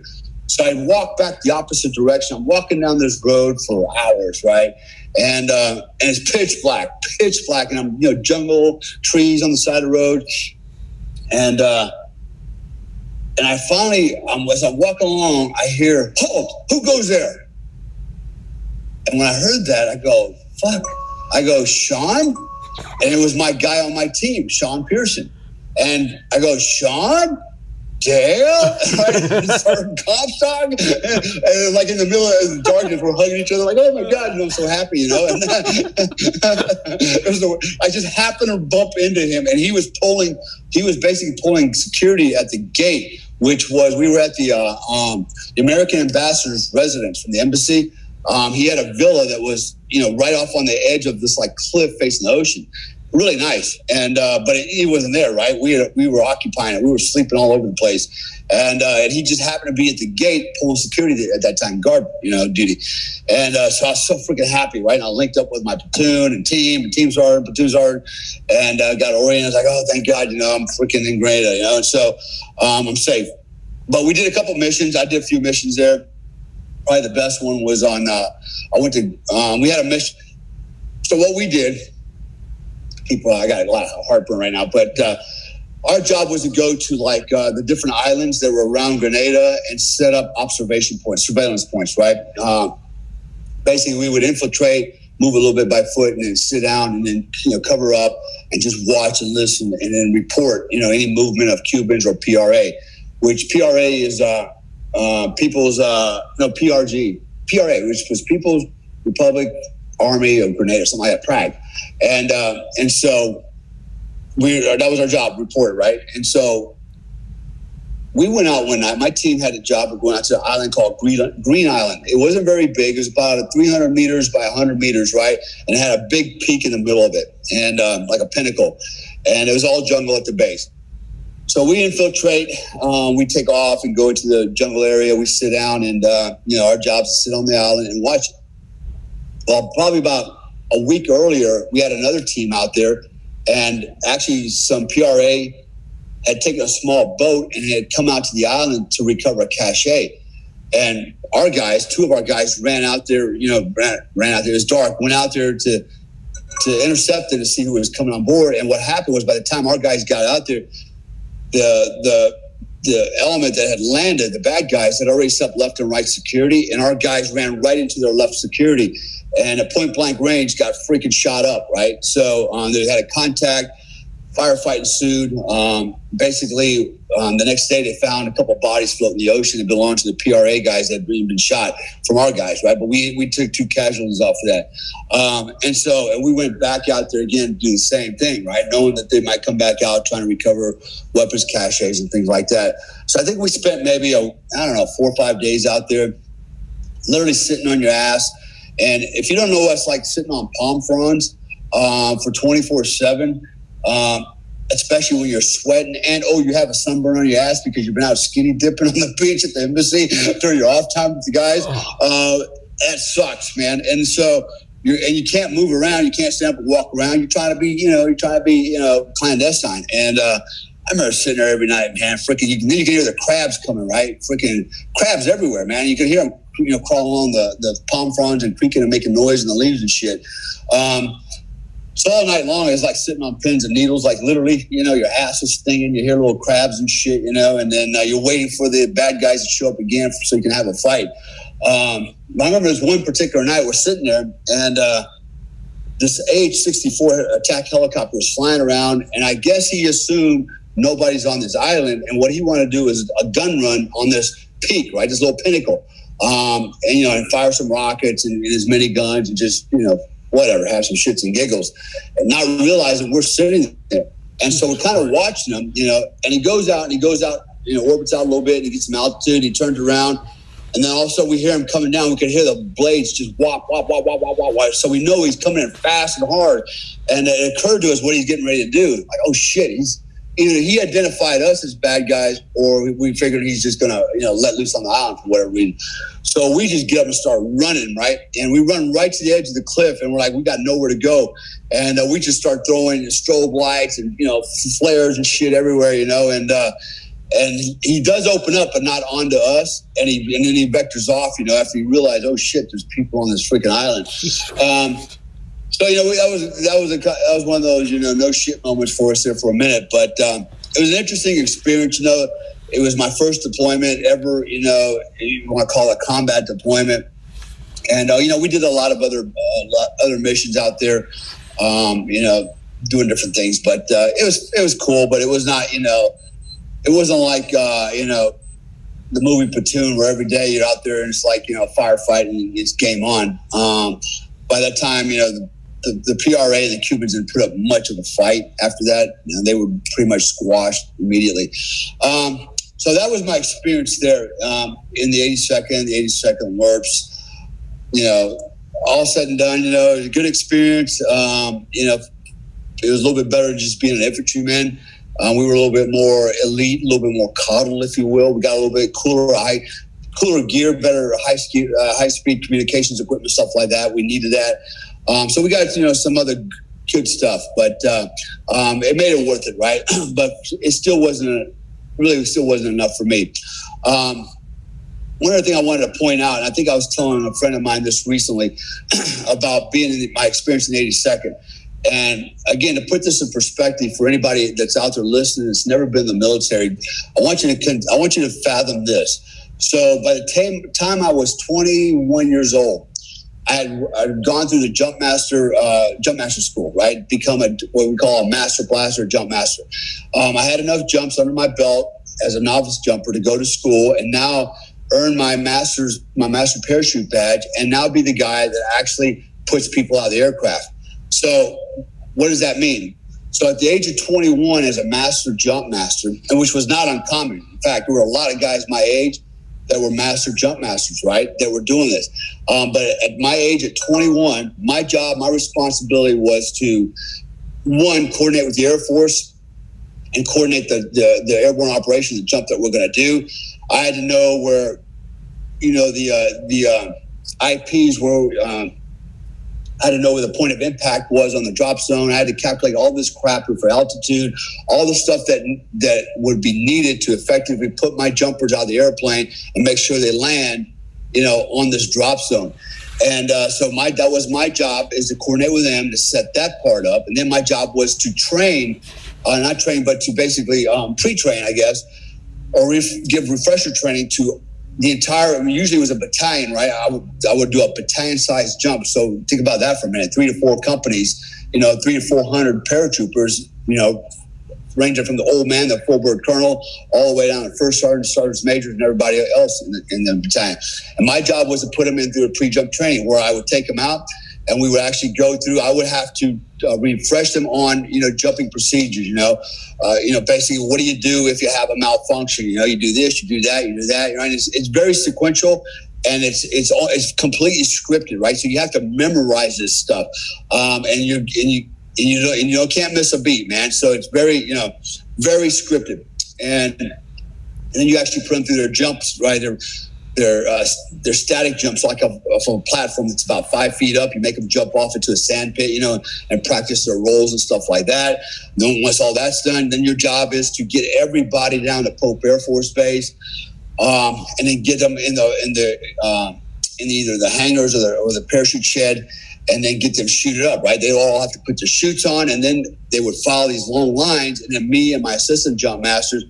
So I walk back the opposite direction. I'm walking down this road for hours, right? And it's pitch black. And I'm, jungle, trees on the side of the road. And I finally, as I'm walking along, I hear, halt, who goes there? And when I heard that, I go, fuck. I go, Sean? And it was my guy on my team, Sean Pearson. And I go, Sean? Dale, right? Sergeant Comstock, and like in the middle of the darkness, we're hugging each other, like, oh my God, I'm so happy, you know. And I just happened to bump into him, and he was basically pulling security at the gate, which was, we were at the American ambassador's residence from the embassy. He had a villa that was, right off on the edge of this like cliff facing the ocean. Really nice, and but he wasn't there, right? We were occupying it. We were sleeping all over the place, and he just happened to be at the gate pulling security at that time, guard, duty. And so I was so freaking happy, right? And I linked up with my platoon and team sergeant, platoon sergeant, and got oriented. I was like, oh, thank God, I'm freaking in Grenada, and so I'm safe. But we did a couple missions. I did a few missions there. Probably the best one was on. We had a mission. So what we did. I got a lot of heartburn right now, but our job was to go to like the different islands that were around Grenada and set up observation points, surveillance points, right? Basically, we would infiltrate, move a little bit by foot, and then sit down and then cover up and just watch and listen and then report any movement of Cubans or PRA, which PRA is PRG, which was People's Republic Army of Grenada, something like that, Prague. And so that was our job, report, right? And so we went out one night. My team had a job of going out to an island called Green Island. It wasn't very big. It was about 300 meters by 100 meters, right? And it had a big peak in the middle of it, and like a pinnacle. And it was all jungle at the base. So we infiltrate, we take off and go into the jungle area. We sit down, and our job is to sit on the island and watch it. Well, probably about a week earlier, we had another team out there, and actually some PRA had taken a small boat and had come out to the island to recover a cache. And our guys, two of our guys, ran out there. Ran out there. It was dark. Went out there to intercept it to see who was coming on board. And what happened was, by the time our guys got out there, the element that had landed, the bad guys, had already set up left and right security, and our guys ran right into their left security. And at point blank range, got freaking shot up, right? So they had a contact, firefight ensued. Basically, the next day they found a couple bodies floating in the ocean that belonged to the PRA guys that had been shot from our guys, right? But we took 2 casualties off of that. And we went back out there again to do the same thing, right? Knowing that they might come back out trying to recover weapons caches and things like that. So I think we spent maybe, 4 or 5 days out there, literally sitting on your ass. And if you don't know what it's like sitting on palm fronds for 24/7, especially when you're sweating and you have a sunburn on your ass because you've been out skinny dipping on the beach at the embassy during your off time with the guys, that sucks, man. And so you can't move around, you can't stand up and walk around. You're trying to be clandestine. And I remember sitting there every night, man. Freaking, then you can hear the crabs coming, right? Freaking crabs everywhere, man. You can hear them, crawling along the palm fronds and creaking and making noise in the leaves and shit. So all night long, it's like sitting on pins and needles, like literally, your ass is stinging. You hear little crabs and shit, and then you're waiting for the bad guys to show up again so you can have a fight. I remember there's one particular night we're sitting there, and this AH-64 attack helicopter was flying around, and I guess he assumed nobody's on this island, and what he wanted to do is a gun run on this peak, right, this little pinnacle, and fire some rockets and as many guns and just, whatever, have some shits and giggles, and not realizing we're sitting there. And so we're kind of watching him, and he goes out, orbits out a little bit, and he gets some altitude, he turns around, and then all of a sudden we hear him coming down. We can hear the blades just whop, whop, whop, whop, whop, whop, whop. So we know he's coming in fast and hard. And it occurred to us what he's getting ready to do. Like, oh shit, either he identified us as bad guys, or we figured he's just gonna, let loose on the island for whatever reason. So we just get up and start running, right? And we run right to the edge of the cliff, and we're like, we got nowhere to go. And we just start throwing strobe lights and flares and shit everywhere, and he does open up, but not onto us. And then he vectors off, after he realized, oh shit, there's people on this freaking island. So that was one of those no shit moments for us there for a minute, but it was an interesting experience. It was my first deployment ever. You want to call it a combat deployment, and we did a lot of other missions out there, doing different things. But it was cool, but it was not it wasn't like, the movie Platoon, where every day you're out there and it's like, a firefight and it's game on. By that time, the PRA and the Cubans didn't put up much of a fight after that. They were pretty much squashed immediately. So that was my experience there in the 82nd LRPs. All said and done, it was a good experience. It was a little bit better than just being an infantryman. We were a little bit more elite, a little bit more coddled, if you will. We got a little bit cooler gear, better high-speed communications equipment, stuff like that. We needed that. So we got, some other good stuff, but it made it worth it, right? But it still wasn't enough for me. One other thing I wanted to point out, and I think I was telling a friend of mine this recently about being in my experience in the 82nd. And again, to put this in perspective for anybody that's out there listening that's never been in the military, I want you to fathom this. So by the time I was 21 years old, I'd gone through the jump master school, right? Become what we call a master blaster, jump master. I had enough jumps under my belt as a novice jumper to go to school, and now earn my master parachute badge, and now be the guy that actually puts people out of the aircraft. So what does that mean? So at the age of 21 as a master jump master, and which was not uncommon. In fact, there were a lot of guys my age that were master jump masters, right, that were doing this. But at my age at 21, my job, my responsibility was to, one, coordinate with the Air Force and coordinate the airborne operation, the jump that we're going to do. I had to know where, the IPs were. I had to know where the point of impact was on the drop zone. I had to calculate all this crap for altitude, all the stuff that would be needed to effectively put my jumpers out of the airplane and make sure they land, on this drop zone. And so that was my job, is to coordinate with them to set that part up. And then my job was to train, not train, but to basically pre-train, I guess, or give refresher training to the entire, usually it was a battalion, right? I would do a battalion-sized jump. So think about that for a minute. 3 to 4 companies, 300 to 400 paratroopers, ranging from the old man, the full-bird colonel, all the way down to first sergeant, sergeants majors, and everybody else in the battalion. And my job was to put them in through a pre-jump training where I would take them out, and we would actually go through. I would have to refresh them on, jumping procedures. Basically, what do you do if you have a malfunction? You do this, you do that, you do that. And it's very sequential, and it's completely scripted, right? So you have to memorize this stuff, and you can't miss a beat, man. So it's very very scripted, and then you actually put them through their jumps, right? They're static jumps, like from a platform that's about 5 feet up. You make them jump off into a sand pit, and practice their rolls and stuff like that. Then once all that's done, then your job is to get everybody down to Pope Air Force Base, and then get them in either the hangars or the parachute shed, and then get them shooted up, right? They all have to put their chutes on, and then they would follow these long lines, and then me and my assistant jump masters,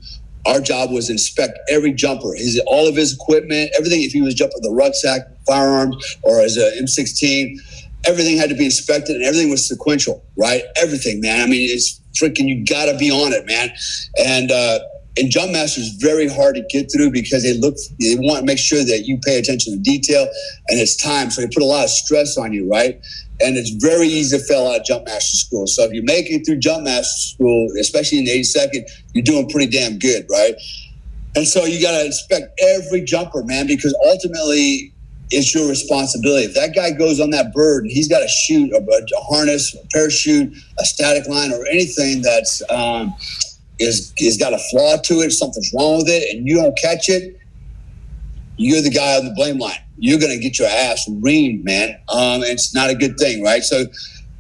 our job was to inspect every jumper, all of his equipment, everything. If he was jumping the rucksack, firearms, or as an M16, everything had to be inspected, and everything was sequential, right? Everything, man. I mean, it's freaking, you got to be on it, man. And jump master is very hard to get through because they want to make sure that you pay attention to detail, and it's time. So they put a lot of stress on you, right? And it's very easy to fail out of jump master school. So if you make it through jump master school, especially in the 82nd, you're doing pretty damn good, right? And so you got to inspect every jumper, man, because ultimately it's your responsibility. If that guy goes on that bird and he's got to shoot a harness, a parachute, a static line, or anything that's is got a flaw to it, something's wrong with it, and you don't catch it, you're the guy on the blame line. You're going to get your ass reamed, man. It's not a good thing, right? So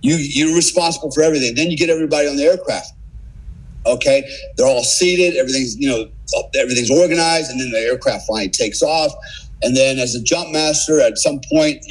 you're responsible for everything. Then you get everybody on the aircraft. Okay, they're all seated. Everything's organized, and then the aircraft finally takes off. And then, as a jump master, at some point,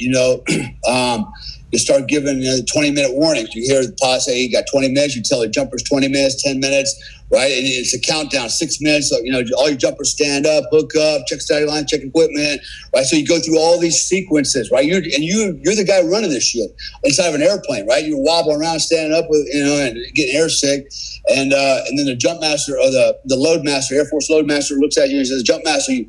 you start giving 20-minute warnings. You hear the pilot say, you got 20 minutes. You tell the jumpers 20 minutes, 10 minutes, right? And it's a countdown, 6 minutes. So, all your jumpers stand up, hook up, check steady line, check equipment, right? So you go through all these sequences, right? You're the guy running this shit inside of an airplane, right? You're wobbling around, standing up with, and getting air sick. And then the jump master or the load master, Air Force load master, looks at you and says, jump master, he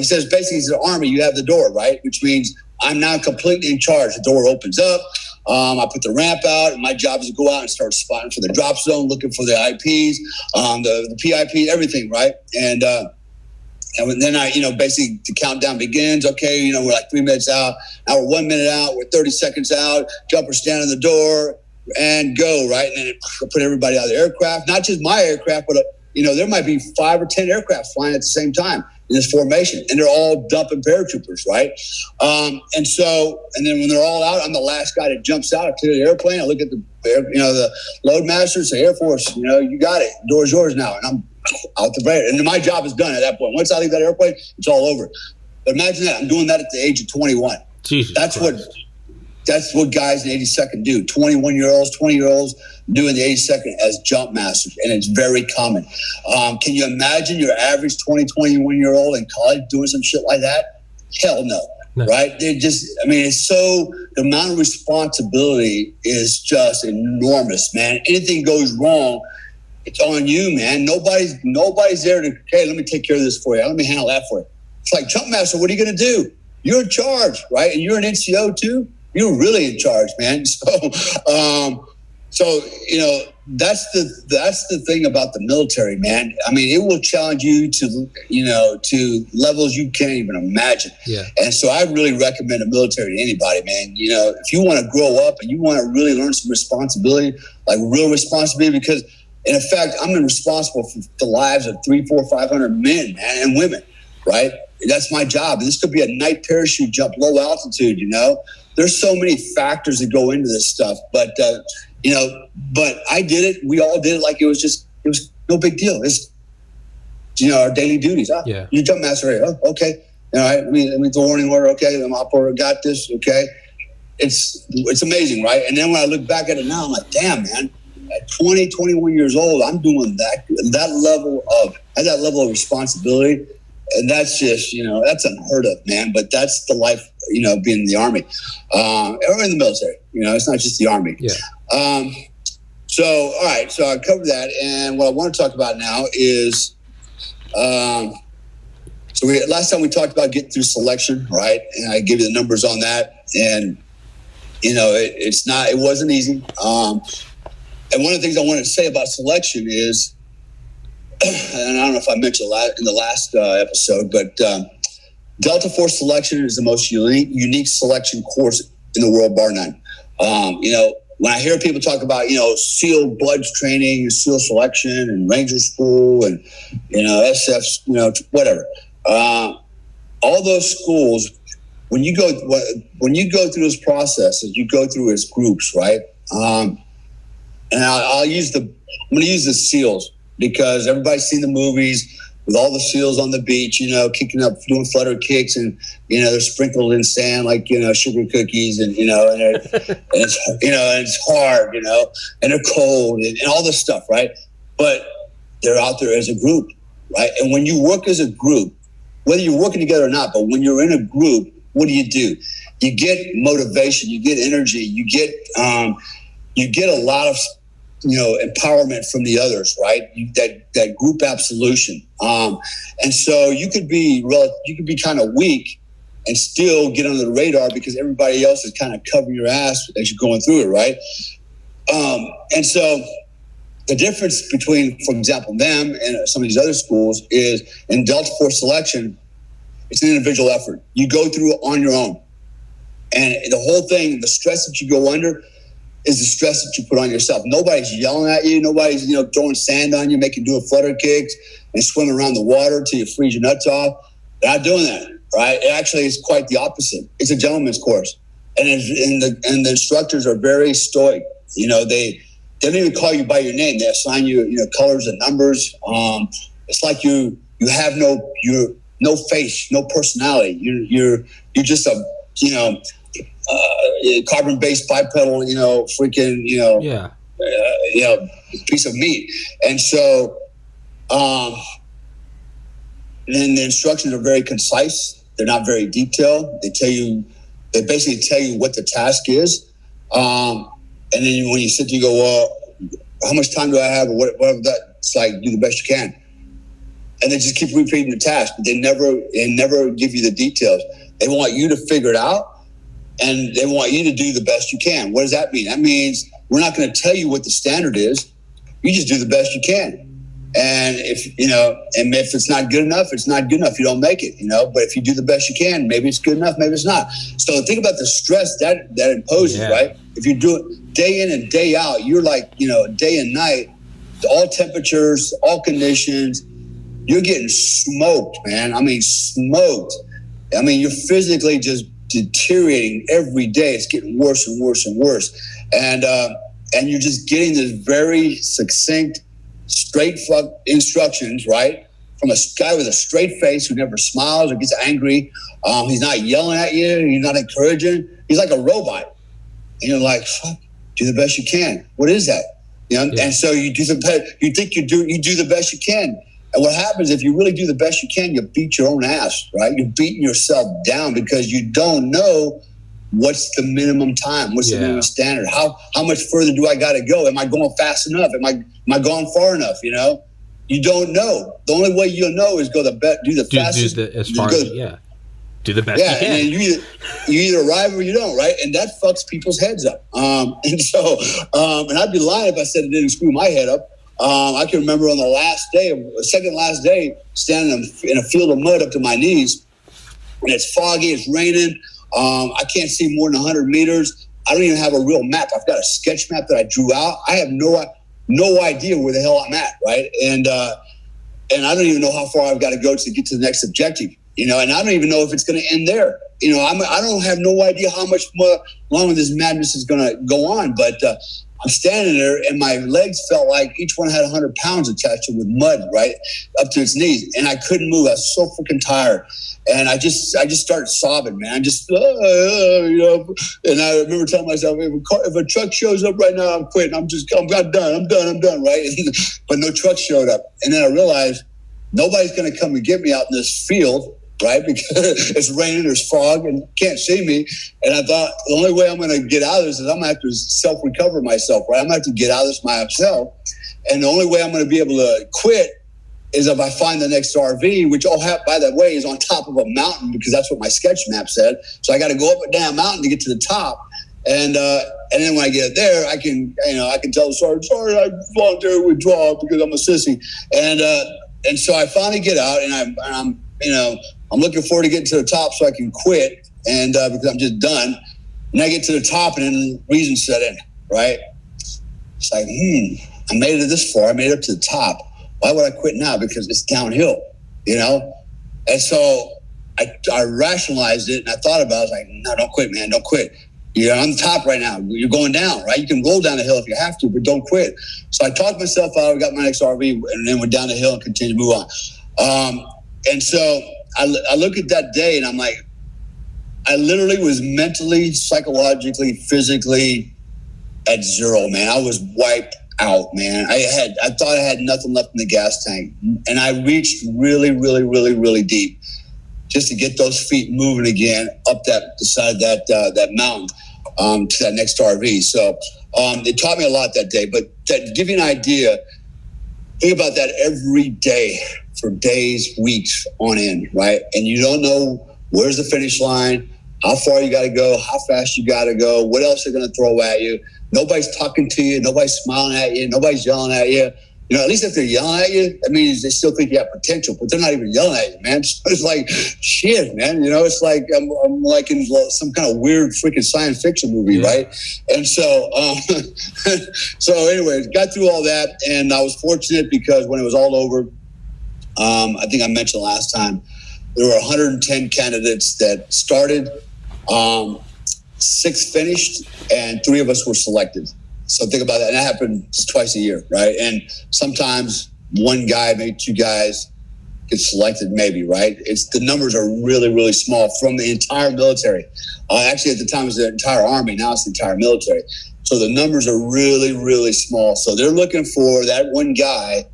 says, basically, he's the Army, you have the door, right? Which means I'm now completely in charge. The door opens up. I put the ramp out, and my job is to go out and start spotting for the drop zone, looking for the IPs, the PIP, everything, right? And then I, basically the countdown begins. Okay, we're like 3 minutes out. Now we're 1 minute out. We're 30 seconds out. Jumper stand on the door and go, right? And then put everybody out of the aircraft. Not just my aircraft, but there might be 5 or 10 aircraft flying at the same time in this formation, and they're all dumping paratroopers, right? And then when they're all out, I'm the last guy that jumps out. I clear the airplane. I look at the load master, say, Air Force, you got it. The door's yours now, and I'm out the radar. And then my job is done at that point. Once I leave that airplane, it's all over. But imagine that. I'm doing that at the age of 21. Jesus That's Christ. That's what guys in 82nd do. 21-year-olds, 20-year-olds doing the 82nd as jump masters, and it's very common. Can you imagine your average 21-year-old in college doing some shit like that? Hell no. Right? It's so, the amount of responsibility is just enormous, man. Anything goes wrong, it's on you, man. Nobody's there to, hey, let me take care of this for you. Let me handle that for you. It's like, jump master, what are you going to do? You're in charge, right? And you're an NCO too. You're really in charge, man. So, that's the thing about the military, man. I mean, it will challenge you to levels you can't even imagine. Yeah. And so I really recommend the military to anybody, man. If you want to grow up and you want to really learn some responsibility, like real responsibility, because in effect, I'm responsible for the lives of 300, 400, 500 men, man, and women, right? That's my job. This could be a night parachute jump, low altitude, There's so many factors that go into this stuff, but I did it. We all did it like it was no big deal. It's, our daily duties. Yeah. You jump master. Oh, okay. All right. Let me the warning order. Okay. I'm operator. Got this. Okay. It's amazing, right? And then when I look back at it now, I'm like, damn, man, at 20, 21 years old, I'm doing that level of responsibility. And that's just, that's unheard of, man. But that's the life, being in the Army or in the military. It's not just the Army. Yeah. So, all right. So I covered that. And what I want to talk about now is, last time we talked about getting through selection, right? And I gave you the numbers on that. And, it wasn't easy. And one of the things I wanted to say about selection is, and I don't know if I mentioned in the last episode, but Delta Force selection is the most unique selection course in the world, bar none. When I hear people talk about, SEAL Bloods training, SEAL selection, and Ranger School, and SF, whatever, all those schools, when you go through this process, you go through as groups, right? And I'm going to use the SEALs, because everybody's seen the movies with all the SEALs on the beach, kicking up, doing flutter kicks, and they're sprinkled in sand like sugar cookies, and and it's hard, and they're cold, and all this stuff, right? But they're out there as a group, right? And when you work as a group, whether you're working together or not, but when you're in a group, what do? You get motivation, you get energy, you get a lot of empowerment from the others, right? That group absolution. And so you could be kind of weak and still get under the radar because everybody else is kind of covering your ass as you're going through it, right? And so the difference between, for example, them and some of these other schools is in Delta Force selection, it's an individual effort. You go through it on your own. And the whole thing, the stress that you go under, is the stress that you put on yourself. Nobody's yelling at you. Nobody's, throwing sand on you, making you do flutter kicks and swimming around the water till you freeze your nuts off. They're not doing that, right? It actually is quite the opposite. It's a gentleman's course. And the instructors are very stoic. They don't even call you by your name. They assign you, colors and numbers. It's like you have no face, no personality. You're just carbon-based bipedal, freaking, Yeah. piece of meat. And so, then the instructions are very concise. They're not very detailed. They basically tell you what the task is. And then when you sit there, you go, well, how much time do I have, or whatever that? It's like, do the best you can. And they just keep repeating the task, but they never give you the details. They want you to figure it out, and they want you to do the best you can. What does that mean? That means we're not going to tell you what the standard is. You just do the best you can. And if it's not good enough, it's not good enough. You don't make it, but if you do the best you can, maybe it's good enough, maybe it's not. So think about the stress that imposes, right? If you do it day in and day out, you're like, day and night, all temperatures, all conditions, you're getting smoked, man. I mean, smoked. I mean, you're physically just deteriorating every day. It's getting worse and worse and worse. And you're just getting this very succinct, straight fuck instructions, right? From a guy with a straight face who never smiles or gets angry. He's not yelling at you. He's not encouraging. He's like a robot. And you're like, fuck, do the best you can. What is that? And so you do the best. You think you do the best you can. And what happens if you really do the best you can, you beat your own ass, right? You're beating yourself down because you don't know what's the minimum time, what's the minimum standard, how much further do I got to go? Am I going fast enough? Am I going far enough? You don't know. The only way you'll know is do the fastest. Do the best you can. And you either arrive or you don't, right? And that fucks people's heads up. And so, and I'd be lying if I said it didn't screw my head up. I can remember on the second last day, standing in a field of mud up to my knees, and it's foggy, it's raining. I can't see more than 100 meters. I don't even have a real map. I've got a sketch map that I drew out. I have no idea where the hell I'm at, right? And I don't even know how far I've got to go to get to the next objective, and I don't even know if it's going to end there. I don't have no idea how much more longer this madness is going to go on, but I'm standing there and my legs felt like each one had 100 pounds attached to it with mud, right up to its knees. And I couldn't move. I was so freaking tired. And I just started sobbing, man. And I remember telling myself, if a truck shows up right now, I'm quitting. I'm done, right? But no truck showed up. And then I realized nobody's going to come and get me out in this field, right? Because it's raining, there's fog, and can't see me. And I thought the only way I'm going to get out of this is I'm going to have to self-recover myself, right? I'm going to have to get out of this myself. And the only way I'm going to be able to quit is if I find the next RV, which by the way, is on top of a mountain because that's what my sketch map said. So I got to go up a damn mountain to get to the top. And then when I get there, I can tell the sergeant, sorry, I voluntarily withdraw because I'm a sissy. And so I finally get out, and I'm looking forward to getting to the top so I can quit, and because I'm just done. And I get to the top, and then reason set in, right? It's like, I made it this far. I made it up to the top. Why would I quit now? Because it's downhill, And so I rationalized it, and I thought about it. I was like, no, don't quit, man. Don't quit. You're on the top right now. You're going down, right? You can roll down the hill if you have to, but don't quit. So I talked myself out. I got my next RV, and then went down the hill and continued to move on. And so I look at that day, and I'm like, I literally was mentally, psychologically, physically at zero, man. I was wiped out, man. I thought I had nothing left in the gas tank, and I reached really, really, really, really deep just to get those feet moving again up the side of that mountain to that next RV. So it taught me a lot that day. But to give you an idea, think about that every day for days, weeks on end, right? And you don't know where's the finish line, how far you got to go, how fast you got to go, what else they're going to throw at you. Nobody's talking to you. Nobody's smiling at you. Nobody's yelling at you. At least if they're yelling at you, that means they still think you have potential, but they're not even yelling at you, man. So it's like, shit, man. It's like I'm like in some kind of weird freaking science fiction movie, right? And so, so anyways, got through all that, and I was fortunate because when it was all over, I think I mentioned last time, there were 110 candidates that started. 6 finished, and 3 of us were selected. So think about that. And that happens twice a year, right? And sometimes one guy, maybe 2 guys, get selected, maybe, right? The numbers are really, really small from the entire military. Actually, at the time, it was the entire Army. Now it's the entire military. So the numbers are really, really small. So they're looking for that one guy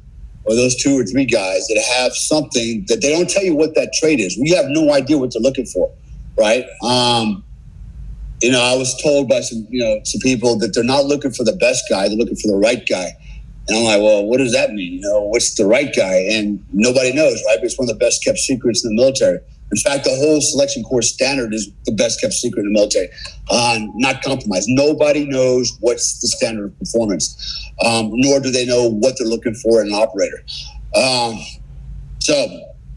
or those 2 or 3 guys that have something that they don't tell you what that trait is. We have no idea what they're looking for, right? I was told by some people that they're not looking for the best guy. They're looking for the right guy. And I'm like, well, what does that mean? What's the right guy? And nobody knows, right? But it's one of the best kept secrets in the military. In fact, the whole selection course standard is the best kept secret in the military. Not compromised. Nobody knows what's the standard of performance, nor do they know what they're looking for in an operator. So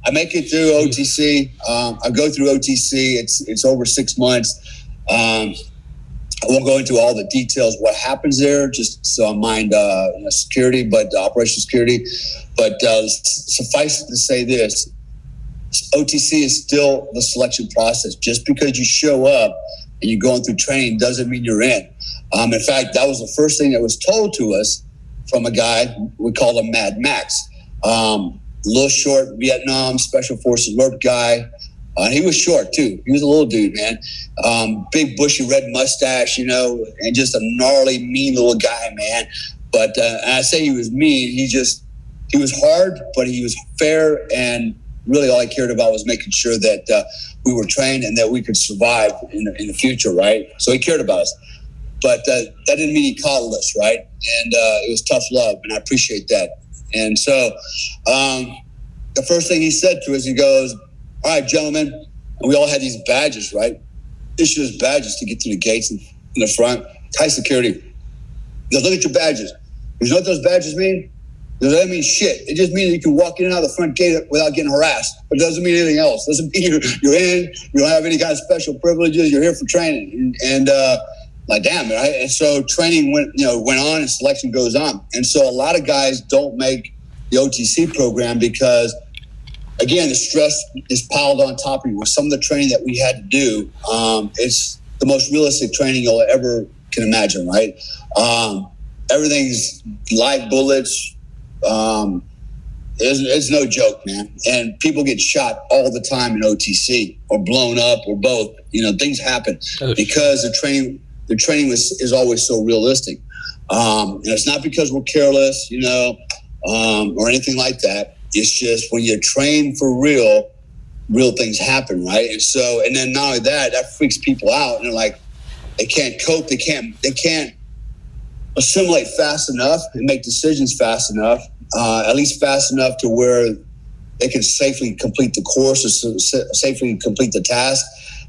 I make it through OTC. I go through OTC. It's over 6 months. I won't go into all the details what happens there, just so I mind security, but operational security. But suffice it to say this, OTC is still the selection process. Just because you show up and you're going through training doesn't mean you're in. In fact, that was the first thing that was told to us from a guy, we call him Mad Max. Little short Vietnam Special Forces alert guy. He was short too. He was a little dude, man. Big bushy red mustache, and just a gnarly, mean little guy, man. But and I say he was mean. He was hard, but he was fair, and really all I cared about was making sure that we were trained and that we could survive in the future, right? So he cared about us. But that didn't mean he coddled us, right? And it was tough love, and I appreciate that. And so the first thing he said to us, he goes, all right, gentlemen, and we all had these badges, right? Issue us badges to get through the gates in the front. High security. He goes, look at your badges. You know what those badges mean? Does that mean shit? It just means you can walk in and out of the front gate without getting harassed. But it doesn't mean anything else. It doesn't mean you're in, you don't have any kind of special privileges, you're here for training. And like, damn, right? And so training went on and selection goes on. And so a lot of guys don't make the OTC program because, again, the stress is piled on top of you. With some of the training that we had to do, it's the most realistic training you'll ever can imagine, right? Everything's live bullets. It's no joke, man. And people get shot all the time in OTC or blown up or both. Things happen because the training is always so realistic. And it's not because we're careless, or anything like that. It's just when you're trained for real things happen, right? And so, and then not only that freaks people out, and they're like, they can't cope, they can't assimilate fast enough and make decisions fast enough, at least fast enough to where they can safely complete the course or safely complete the task.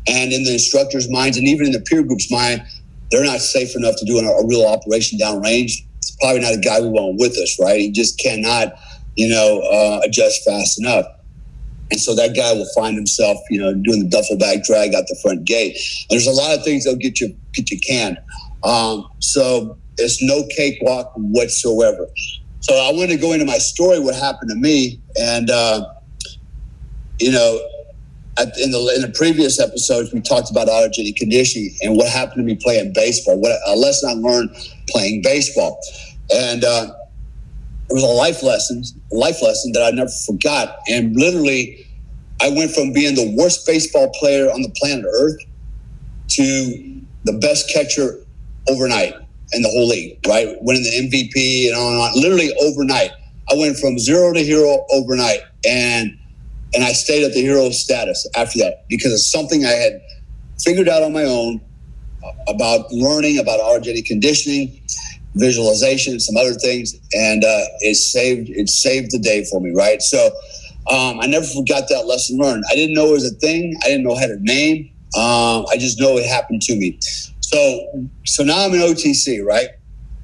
And in the instructor's minds, and even in the peer group's mind, they're not safe enough to do a real operation downrange. It's probably not a guy we want with us, right? He just cannot adjust fast enough. And so that guy will find himself, doing the duffel bag drag out the front gate. And there's a lot of things that'll get you canned. So it's no cakewalk whatsoever. So I wanted to go into my story, what happened to me. And, in the previous episodes, we talked about autogenic conditioning and what happened to me playing baseball, what a lesson I learned playing baseball. And, it was a life lesson that I never forgot. And literally, I went from being the worst baseball player on the planet Earth to the best catcher overnight in the whole league, right? Winning the MVP and on and on. Literally overnight. I went from zero to hero overnight. And I stayed at the hero status after that because it's something I had figured out on my own about learning about autogenic conditioning, visualization, and some other things, and it saved the day for me, right? So I never forgot that lesson learned. I didn't know it was a thing. I didn't know it had a name. I just know it happened to me. So now I'm in OTC, right?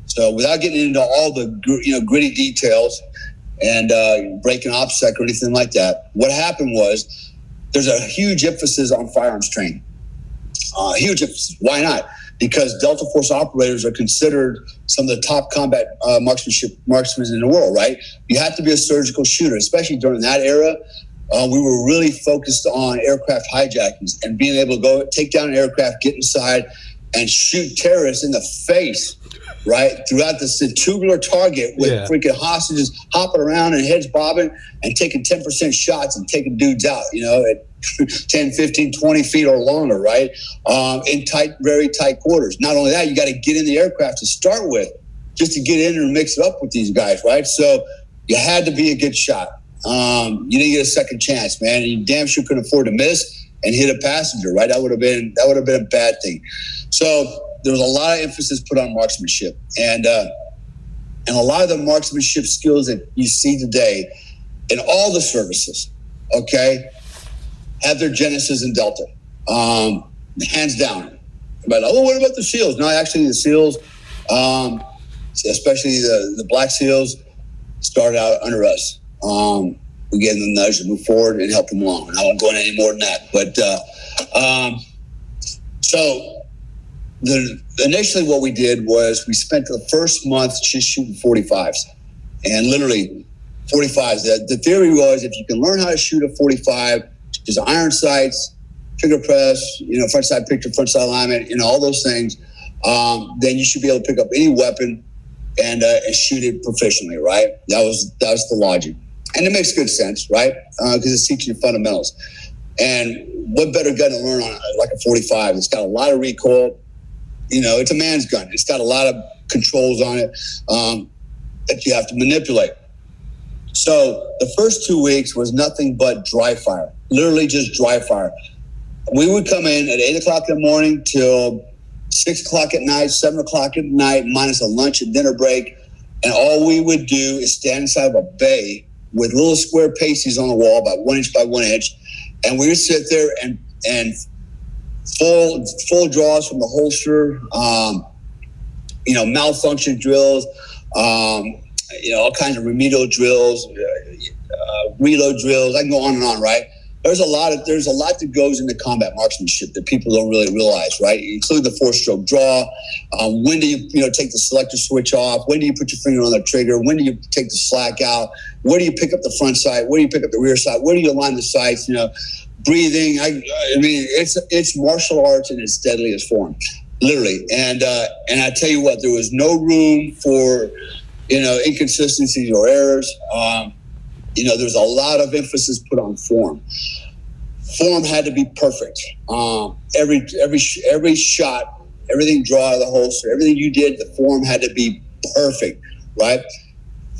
So without getting into all the gritty details and breaking OPSEC or anything like that, what happened was there's a huge emphasis on firearms training. Huge emphasis. Why not? Because Delta Force operators are considered some of the top combat marksmen in the world, right? You have to be a surgical shooter, especially during that era. We were really focused on aircraft hijackings and being able to go take down an aircraft, get inside, and shoot terrorists in the face right, throughout the tubular target with freaking hostages hopping around and heads bobbing and taking 10% shots and taking dudes out, at 10, 15, 20 feet or longer, right, in tight, very tight quarters. Not only that, you got to get in the aircraft to start with just to get in and mix it up with these guys, right? So you had to be a good shot. You didn't get a second chance, man. And you damn sure couldn't afford to miss and hit a passenger, right? That would have been a bad thing. So there was a lot of emphasis put on marksmanship, and a lot of the marksmanship skills that you see today in all the services, okay, have their genesis in Delta, hands down. But what about the SEALs? No, actually, the SEAls, especially the Black SEAls, started out under us. We gave them the nudge to move forward and help them along. And I won't go into any more than that. But initially what we did was we spent the first month just shooting 45s. And literally 45s. The theory was if you can learn how to shoot a 45, just iron sights, trigger press, front side picture, front side alignment, all those things, then you should be able to pick up any weapon and shoot it proficiently, right? That was the logic. And it makes good sense, right? Because it's teaching you fundamentals. And what better gun to learn on like a 45? It's got a lot of recoil. It's a man's gun. It's got a lot of controls on it that you have to manipulate. So the first 2 weeks was nothing but dry fire, literally just dry fire. We would come in at 8 o'clock in the morning till 6 o'clock at night, 7 o'clock at night, minus a lunch and dinner break. And all we would do is stand inside of a bay with little square pasties on the wall, about 1 inch by 1 inch. And we would sit there and full draws from the holster, malfunction drills, all kinds of remedial drills, reload drills. I can go on and on, right? There's a lot that goes into combat marksmanship that people don't really realize, right? You include the 4-stroke draw. When do you take the selector switch off? When do you put your finger on the trigger? When do you take the slack out? Where do you pick up the front sight? Where do you pick up the rear sight? Where do you align the sights? Breathing. I mean, it's martial arts in its deadliest form, literally. And I tell you what, there was no room for inconsistencies or errors. There's a lot of emphasis put on form. Form had to be perfect. Every shot, everything draw out of the holster, everything you did, the form had to be perfect, right?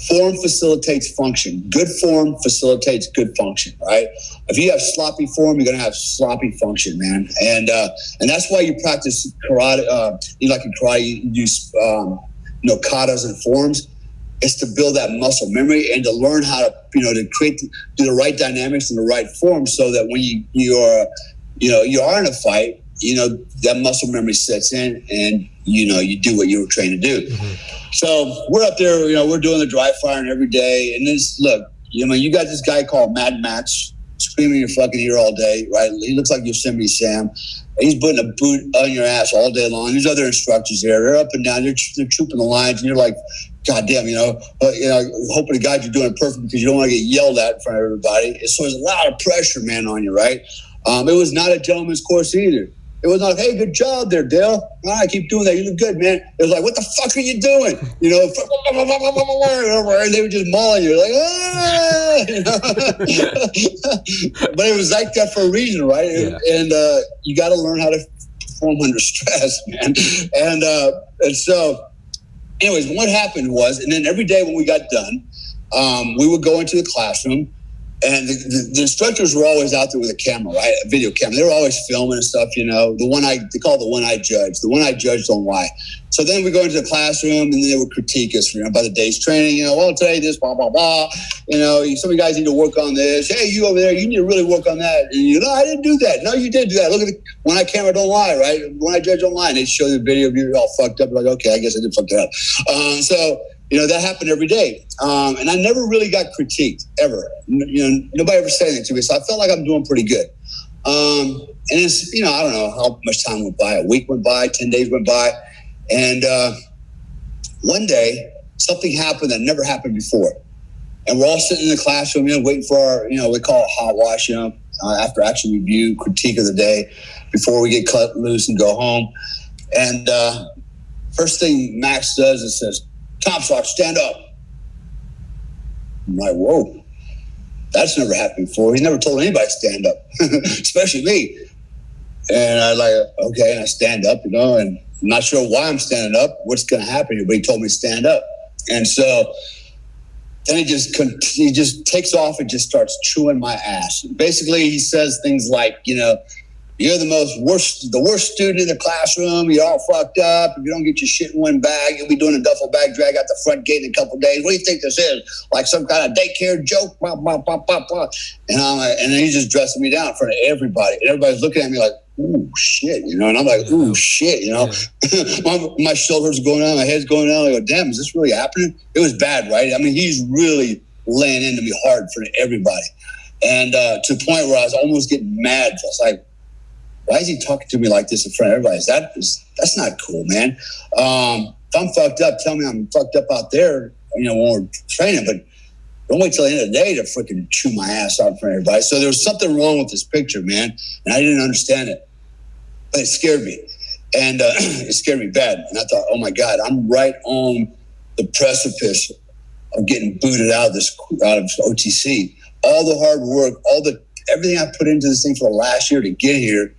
Form facilitates function. Good form facilitates good function, right? If you have sloppy form, you're going to have sloppy function, man. And that's why you practice karate. Like in karate, you use katas and forms. It's to build that muscle memory and to learn how to, do the right dynamics in the right form, so that when you are in a fight, that muscle memory sets in, and you do what you were trained to do. Mm-hmm. So we're up there, we're doing the dry firing every day, and you got this guy called Mad Max screaming in your fucking ear all day, right? He looks like Yosemite Sam. He's putting a boot on your ass all day long. There's other instructors there. They're up and down. They're trooping the lines, and you're like, God damn, hoping to God you're doing it perfect, because you don't want to get yelled at in front of everybody. So there's a lot of pressure, man, on you, right? It was not a gentleman's course either. It was not, hey, good job there, Dale. All right, keep doing that. You look good, man. It was like, what the fuck are you doing? And they were just mauling you. Like, But it was like that for a reason, right? Yeah. And you got to learn how to perform under stress, man. And so, anyways, what happened was, and then every day when we got done, we would go into the classroom, and the instructors were always out there with a camera, right? A video camera. They were always filming and stuff, they call it the one-eyed judge. The one-eyed judge don't lie. So then we go into the classroom, and then they would critique us, by the day's training. Today this, blah, blah, blah. Some of you guys need to work on this. Hey, you over there, you need to really work on that. And I didn't do that. No, you did do that. Look at the one-eyed camera don't lie, right? One-eyed judge don't lie. And they show the video of you all fucked up. Like, okay, I guess I did fuck that up. That happened every day. And I never really got critiqued, ever. Nobody ever said anything to me. So I felt like I'm doing pretty good. And it's, I don't know how much time went by. A week went by, 10 days went by. And one day, something happened that never happened before. And we're all sitting in the classroom, waiting for our, we call it hot wash, after action review, critique of the day, before we get cut loose and go home. And First thing Max does is says, Comstock, stand up. I'm like, whoa, that's never happened before. He's never told anybody to stand up, especially me. And I like, okay, and I stand up, and I'm not sure why I'm standing up, what's going to happen here, but he told me to stand up. And so then he just takes off and just starts chewing my ass. Basically, he says things like, you're the worst student in the classroom. You're all fucked up. If you don't get your shit in one bag, you'll be doing a duffel bag drag out the front gate in a couple of days. What do you think this is? Like some kind of daycare joke? Blah, blah, blah, blah, blah. And I'm like, and then he's just dressing me down in front of everybody. And everybody's looking at me like, ooh, shit, And I'm like, ooh, shit, my shoulders going down, my head's going down. I go, damn, is this really happening? It was bad, right? I mean, he's really laying into me hard in front of everybody. And to the point where I was almost getting mad. I was like, why is he talking to me like this in front of everybody? That's not cool, man. If I'm fucked up, tell me I'm fucked up out there, when we're training, but don't wait till the end of the day to freaking chew my ass out in front of everybody. So there was something wrong with this picture, man, and I didn't understand it. But it scared me, and it scared me bad. And I thought, oh my God, I'm right on the precipice of getting booted out of OTC. All the hard work, everything I put into this thing for the last year to get here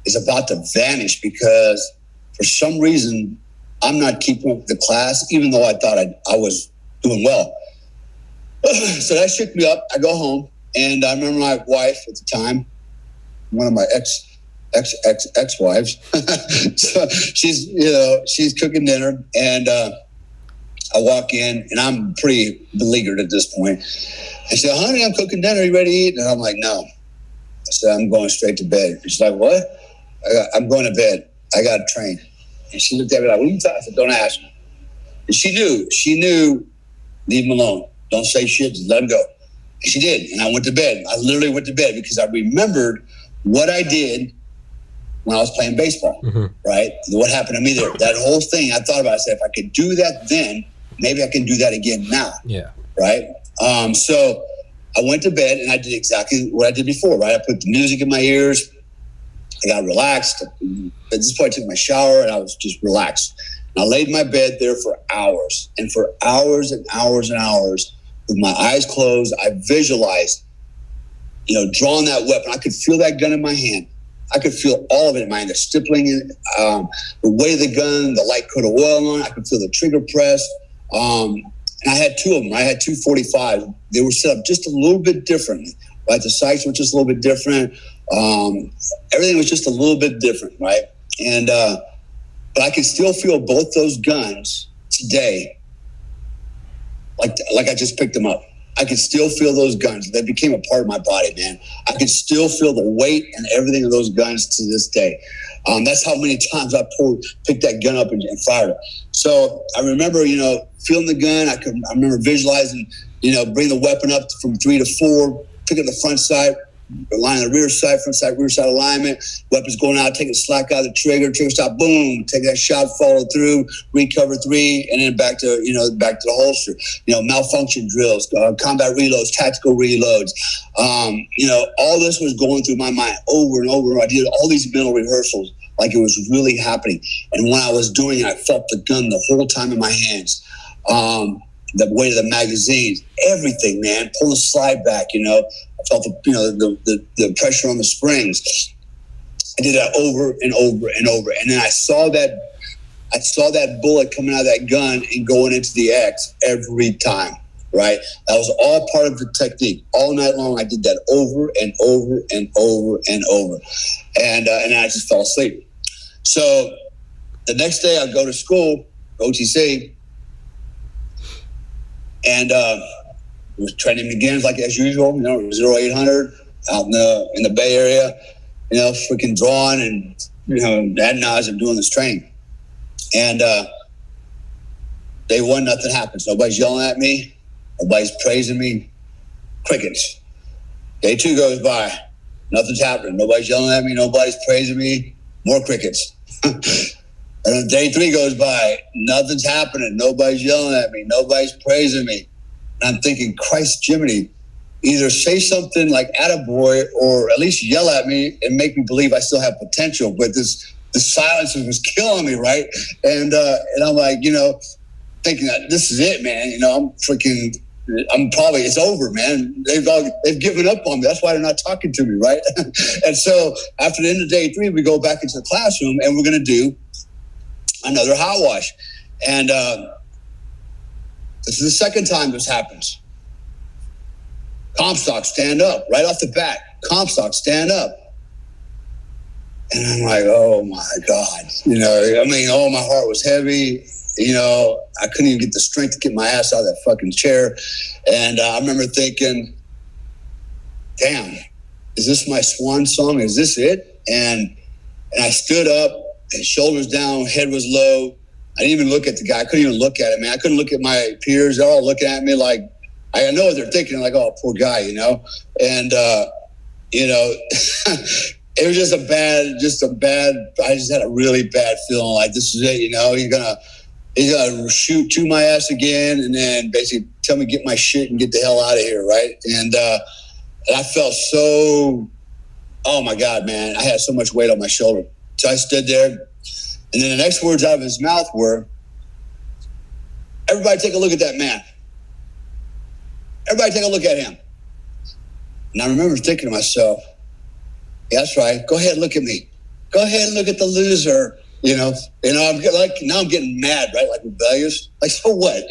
is about to vanish because for some reason I'm not keeping up with the class, even though I thought I was doing well. So that shook me up. I go home, and I remember my wife at the time, one of my ex-wives. So she's cooking dinner, and I walk in, and I'm pretty beleaguered at this point. I said, honey, I'm cooking dinner. Are you ready to eat? And I'm like, no. I said, I'm going straight to bed. She's like, what? I'm going to bed. I got to train. And she looked at me like, what are you talking? I said, don't ask me. And she knew, leave him alone. Don't say shit, just let him go. And she did. And I went to bed. I literally went to bed because I remembered what I did when I was playing baseball, right? What happened to me there. That whole thing, I thought about it. I said, if I could do that then, maybe I can do that again now. Yeah. Right? So I went to bed, and I did exactly what I did before, right? I put the music in my ears. I got relaxed. At this point, I took my shower, and I was just relaxed. And I laid in my bed there for hours. And for hours and hours and hours, with my eyes closed, I visualized, drawing that weapon. I could feel that gun in my hand. I could feel all of it in my hand, the stippling, the weight of the gun, the light coat of oil on it. I could feel the trigger press. And I had two of them. I had 245. They were set up just a little bit differently, right? The sights were just a little bit different. Everything was just a little bit different, right? And but I can still feel both those guns today, like I just picked them up. I could still feel those guns. They became a part of my body, man. I could still feel the weight and everything of those guns to this day. That's how many times I picked that gun up and fired it. So I remember, feeling the gun. I remember visualizing, bring the weapon up from 3 to 4, pick up the front sight, align the rear sight, front sight, rear side alignment, weapons going out, taking slack out of the trigger stop, boom, take that shot, follow through, recover 3, and then back to the holster. Malfunction drills, combat reloads, tactical reloads. All this was going through my mind over and over. I did all these mental rehearsals like it was really happening. And when I was doing it, I felt the gun the whole time in my hands. The weight of the magazines, everything, man. Pull the slide back, I felt the pressure on the springs. I did that over and over and over, and then I saw that bullet coming out of that gun and going into the X every time. Right, that was all part of the technique. All night long, I did that over and over and over and over, and I just fell asleep. So the next day, I go to school, OTC. And was training again like as usual, 0800 out in the Bay Area, freaking drawing and ad nauseum doing this training. And day 1, nothing happens. Nobody's yelling at me. Nobody's praising me. Crickets. Day 2 goes by. Nothing's happening. Nobody's yelling at me. Nobody's praising me. More crickets. And then day 3 goes by, nothing's happening. Nobody's yelling at me. Nobody's praising me. And I'm thinking, Christ Jiminy, either say something like attaboy or at least yell at me and make me believe I still have potential. But this the silence was killing me, right? And I'm like, thinking that this is it, man. I'm probably, it's over, man. They've given up on me. That's why they're not talking to me, right? And so after the end of day 3, we go back into the classroom and we're going to do another hot wash. And this is the second time this happens. Comstock, stand up. Right off the bat, Comstock, stand up. And I'm like, oh my God. My heart was heavy. I couldn't even get the strength to get my ass out of that fucking chair. And I remember thinking, damn, is this my swan song? Is this it? And I stood up, and shoulders down, head was low. I didn't even look at the guy. I couldn't even look at him, man. I couldn't look at my peers. They're all looking at me like, I know what they're thinking, like, oh, poor guy, And, it was just a bad, I just had a really bad feeling like this is it, he's gonna shoot to my ass again and then basically tell me get my shit and get the hell out of here, right? And I felt so, oh my God, man, I had so much weight on my shoulder. So I stood there, and then the next words out of his mouth were, everybody take a look at that man. Everybody take a look at him. And I remember thinking to myself, yeah, that's right. Go ahead and look at me. Go ahead and look at the loser. I'm getting mad, right? Like rebellious. Like, so what?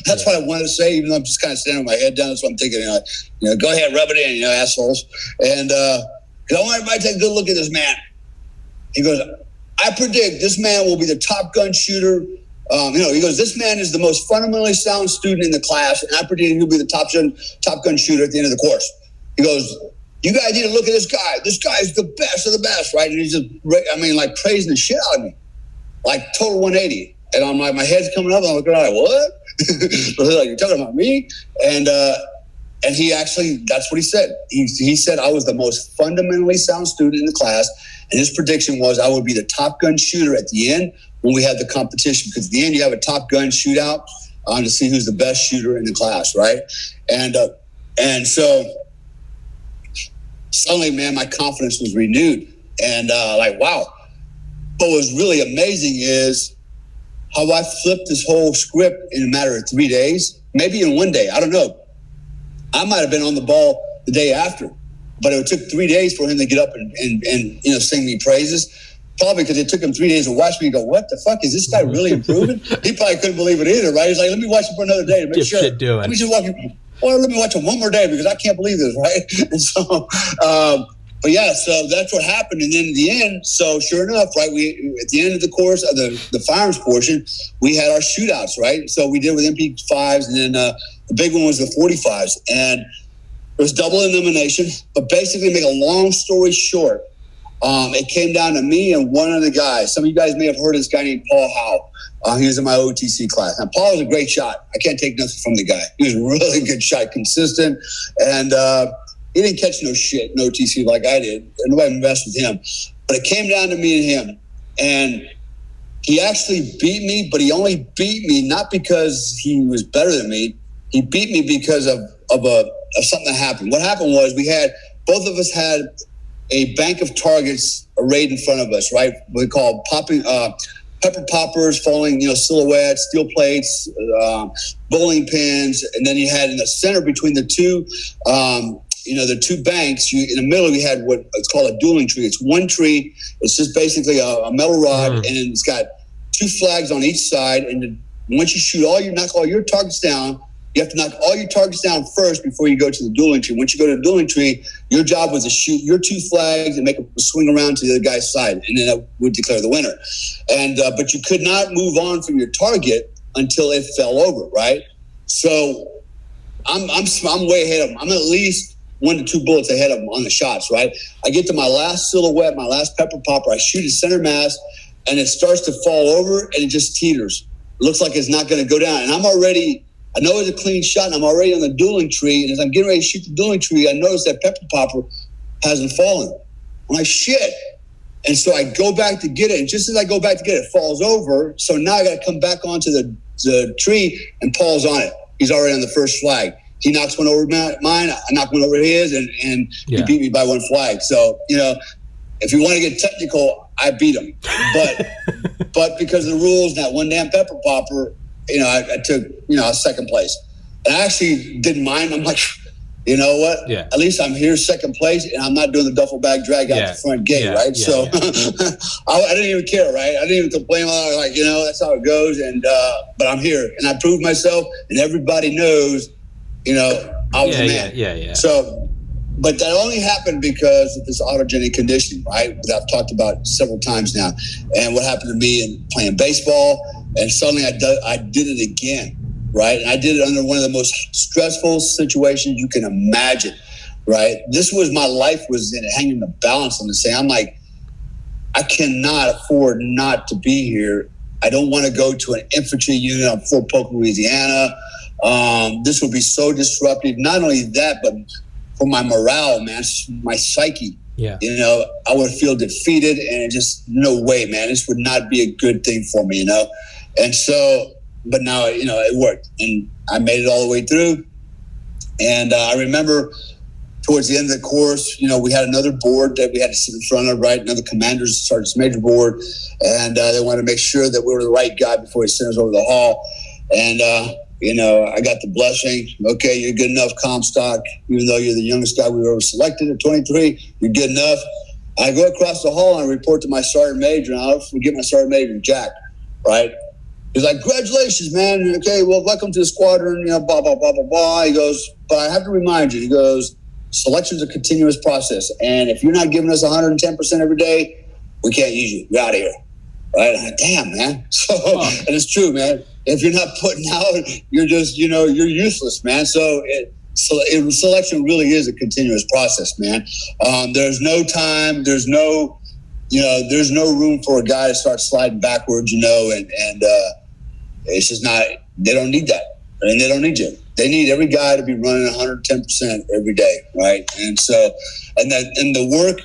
That's what I wanted to say, even though I'm just kind of standing with my head down. That's what I'm thinking. Go ahead, rub it in, assholes. And because I want everybody to take a good look at this man. He goes, I predict this man will be the Top Gun shooter. He goes, this man is the most fundamentally sound student in the class, and I predict he'll be the Top Gun shooter at the end of the course. He goes, you guys need to look at this guy. This guy is the best of the best, right? And he's just, praising the shit out of me. Like, total 180. And I'm like, my head's coming up, and I'm looking like, what? Like, you're talking about me? And he actually, that's what he said. He said I was the most fundamentally sound student in the class, and his prediction was I would be the Top Gun shooter at the end when we had the competition. Because at the end, you have a Top Gun shootout to see who's the best shooter in the class, right? And so suddenly, man, my confidence was renewed. And wow. What was really amazing is how I flipped this whole script in a matter of 3 days, maybe in 1 day. I don't know. I might have been on the ball the day after, but it took 3 days for him to get up and sing me praises. Probably because it took him 3 days to watch me and go, what the fuck? Is this guy really improving? He probably couldn't believe it either, right? He's like, let me watch him for another day to make sure. Let me just watch him. Well, let me watch him one more day because I can't believe this, right? And so, so that's what happened. And then in the end, so sure enough, right, we at the end of the course of the firearms portion, we had our shootouts, right? So we did with MP5s, and then the big one was the 45s. And it was double elimination. But basically, make a long story short, it came down to me and one other guy. Some of you guys may have heard of this guy named Paul Howe. He was in my OTC class. Now, Paul was a great shot. I can't take nothing from the guy. He was a really good shot, consistent. And he didn't catch no shit in OTC like I did. Nobody messed with him. But it came down to me and him. And he actually beat me, but he only beat me not because he was better than me. He beat me because of something that happened. What happened was both of us had a bank of targets arrayed in front of us, right? We call pepper poppers, falling, silhouettes, steel plates, bowling pins, and then you had in the center between the two, the two banks. In the middle, we had what it's called a dueling tree. It's one tree. It's just basically a metal rod, and it's got two flags on each side. And once you knock all your targets down. You have to knock all your targets down first before you go to the dueling tree. Once you go to the dueling tree, your job was to shoot your two flags and make them swing around to the other guy's side, and then that would declare the winner. And but you could not move on from your target until it fell over, right? So I'm way ahead of them. I'm at least 1 to 2 bullets ahead of them on the shots, right? I get to my last silhouette, my last pepper popper. I shoot at center mass, and it starts to fall over, and it just teeters. It looks like it's not going to go down, and I know it's a clean shot, and I'm already on the dueling tree. And as I'm getting ready to shoot the dueling tree, I notice that pepper popper hasn't fallen. I'm like, shit. And so I go back to get it. And just as I go back to get it, it falls over. So now I got to come back onto the tree, and Paul's on it. He's already on the first flag. He knocks one over mine. I knock one over his, and he beat me by one flag. So, if you want to get technical, I beat them. But because of the rules, that one damn pepper popper, I took, second place. And I actually didn't mind. I'm like, you know what? Yeah. At least I'm here second place, and I'm not doing the duffel bag drag out the front gate, right? So I didn't even care, right? I didn't even complain about it. Like, that's how it goes. And but I'm here, and I proved myself, and everybody knows, I was the man. Yeah. So, but that only happened because of this autogenic conditioning, right? That I've talked about several times now. And what happened to me in playing baseball, and suddenly I did it again. Right. And I did it under one of the most stressful situations you can imagine. Right. This was my life was in hanging the balance on the same. I'm like, I cannot afford not to be here. I don't want to go to an infantry unit on Fort Polk, Louisiana. This would be so disruptive. Not only that, but for my morale, man, my psyche. Yeah. I would feel defeated, and just no way, man. This would not be a good thing for me, And so, but now, it worked, and I made it all the way through. And I remember towards the end of the course, we had another board that we had to sit in front of, right? Another commander's sergeant's major board. And they wanted to make sure that we were the right guy before he sent us over the hall. And, I got the blessing. Okay, you're good enough, Comstock. Even though you're the youngest guy we've ever selected at 23, you're good enough. I go across the hall and I report to my sergeant major, and I'll forget my sergeant major, Jack, right? He's like, congratulations, man. Okay, well, welcome to the squadron, blah, blah, blah, blah, blah. He goes, but I have to remind you, he goes, selection's a continuous process. And if you're not giving us 110% every day, we can't use you. You're out of here. Right? I'm like, damn, man. So, and it's true, man. If you're not putting out, you're just, you're useless, man. So selection really is a continuous process, man. There's no time. There's no room for a guy to start sliding backwards, and it's just not, they don't need that. And they don't need you. They need every guy to be running 110% every day, right? And so, and the work,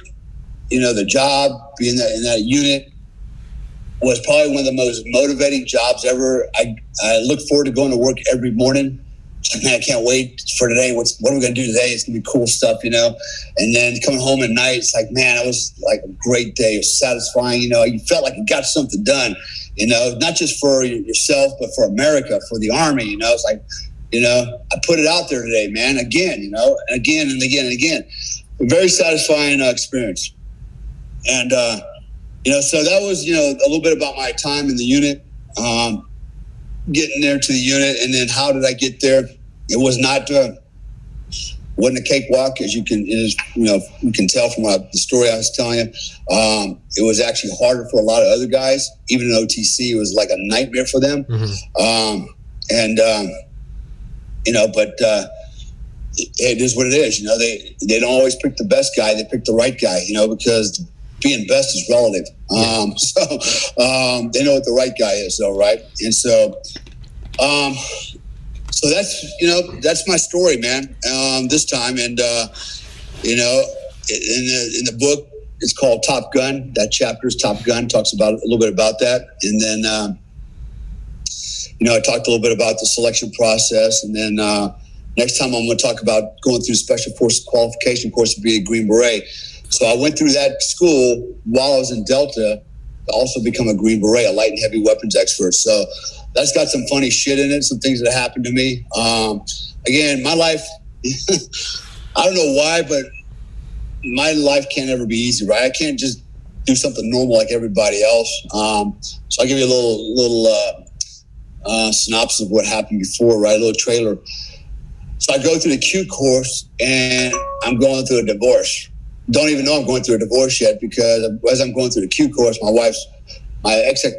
the job, being in that unit was probably one of the most motivating jobs ever. I look forward to going to work every morning. It's like, man, I can't wait for today. What are we going to do today? It's going to be cool stuff, And then coming home at night, it's like, man, it was like a great day. It was satisfying. You felt like you got something done, not just for yourself, but for America, for the Army. It's like, I put it out there today, man, again, and again and again and again. A very satisfying experience. And, so that was, a little bit about my time in the unit, getting there to the unit. And then how did I get there? It was not, wasn't a cakewalk, as you can tell from the story I was telling you. It was actually harder for a lot of other guys. Even in OTC, it was like a nightmare for them. Mm-hmm. But it is what it is. They don't always pick the best guy. They pick the right guy, because being best is relative. So they know what the right guy is, though, right? And so, so that's my story, man. This time, and in the book, it's called Top Gun. That chapter is Top Gun. Talks about a little bit about that, and then I talked a little bit about the selection process, and then next time I'm going to talk about going through Special Forces qualification course to be a Green Beret. So I went through that school while I was in Delta to also become a Green Beret, a light and heavy weapons expert. So that's got some funny shit in it, some things that happened to me. Again, my life, I don't know why, but my life can't ever be easy, right? I can't just do something normal like everybody else. So I'll give you a little synopsis of what happened before, right? A little trailer. So I go through the Q course, and I'm going through a divorce. Don't even know I'm going through a divorce yet, because as I'm going through the Q course, my ex-wife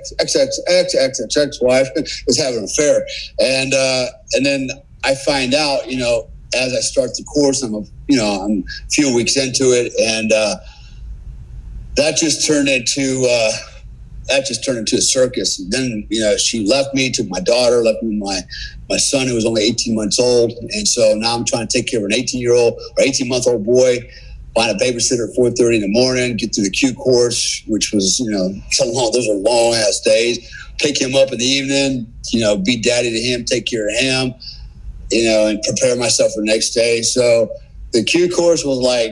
is having an affair. And then I find out, as I start the course, I'm a few weeks into it, and that just turned into a circus. And then, she left me, took my daughter, left me my son, who was only 18 months old. And so now I'm trying to take care of an 18-month-old boy, find a babysitter at 4:30 in the morning, get through the Q course, which was, those are long ass days. Pick him up in the evening, be daddy to him, take care of him, and prepare myself for the next day. So the Q course was like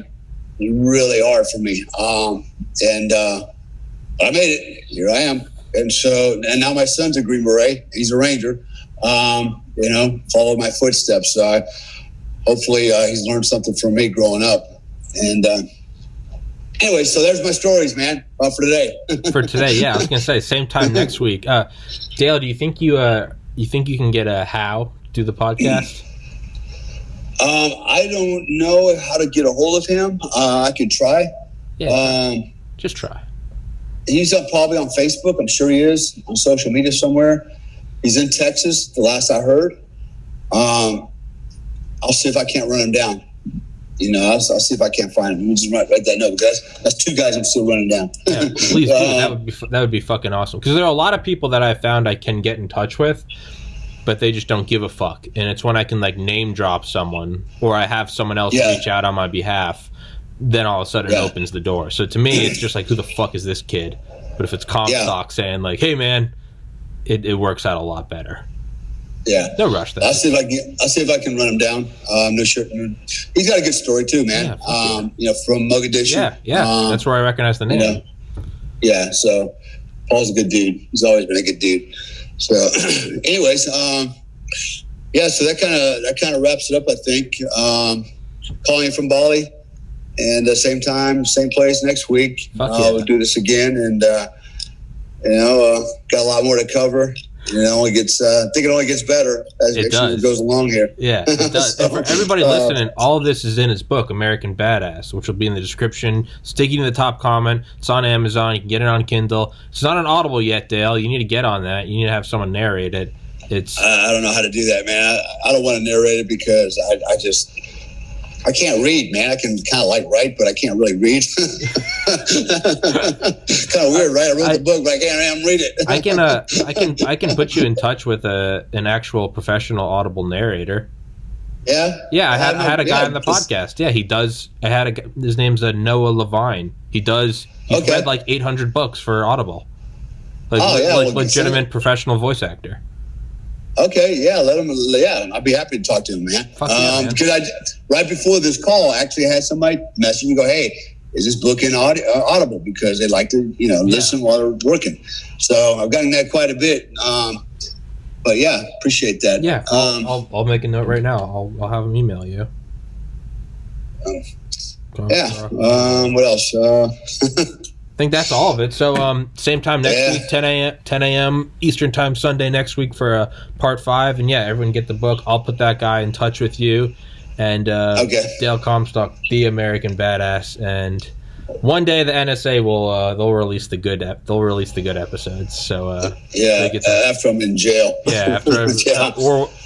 really hard for me. I made it. Here I am. And now my son's a Green Beret. He's a Ranger. Follow my footsteps. So hopefully he's learned something from me growing up. And anyway, so there's my stories, man, for today. For today, yeah. I was gonna say same time next week. Dale, do you think you can get a How do the podcast? I don't know how to get a hold of him. I could try. Yeah, just try. He's probably on Facebook. I'm sure he is on social media somewhere. He's in Texas, the last I heard. I'll see if I can't run him down. I'll see if I can't find him. Let me just write that note, because that's two guys I'm still running down. Yeah, please do. That would be fucking awesome. Because there are a lot of people that I found I can get in touch with, but they just don't give a fuck. And it's when I can name drop someone, or I have someone else reach out on my behalf, then all of a sudden it opens the door. So to me, it's just who the fuck is this kid? But if it's Comstock saying hey man, it works out a lot better. Yeah, no rush. Though. I'll see if I can run him down. No sure. He's got a good story too, man. From Mogadishu. Yeah. That's where I recognize the name. Yeah. So Paul's a good dude. He's always been a good dude. So, anyways, So that kind of wraps it up. I think. Calling from Bali, and same time, same place next week. We'll do this again, and got a lot more to cover. It only gets. I think it only gets better as it goes along here. Yeah, it does. For everybody listening, all of this is in his book, American Badass, which will be in the description. Sticking to the top comment. It's on Amazon. You can get it on Kindle. It's not on Audible yet, Dale. You need to get on that. You need to have someone narrate it. I don't know how to do that, man. I don't want to narrate it because I can't read, man. I can kind of write, but I can't really read. Kind of weird, right? I wrote the book, but I can't read it. I can put you in touch with an actual professional Audible narrator. Yeah. Yeah, I had a guy on the podcast. Yeah, he does. His name's Noah Levine. He's read 800 books for Audible. Legitimate professional voice actor. Okay, yeah, let him. Yeah, I'd be happy to talk to him, man. Man. Because right before this call, I actually had somebody message me and go, "Hey, is this book in Audible?" Because they like to, listen while they're working. So I've gotten that quite a bit. But yeah, appreciate that. Yeah, I'll make a note right now. I'll have him email you. What else? I think that's all of it. So same time next week, 10 a.m. Eastern time Sunday next week for part 5. And everyone get the book. I'll put that guy in touch with you. And Dale Comstock, the American Badass. And one day the NSA will they'll release the good episodes. So after I'm in jail. Yeah,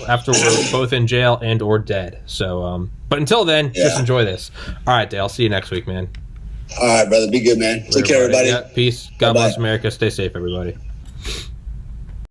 after we're both in jail and or dead. So but until then, just enjoy this. All right, Dale. See you next week, man. All right, brother. Be good, man. Take care, everybody. Yeah, peace. God bless America. Stay safe, everybody.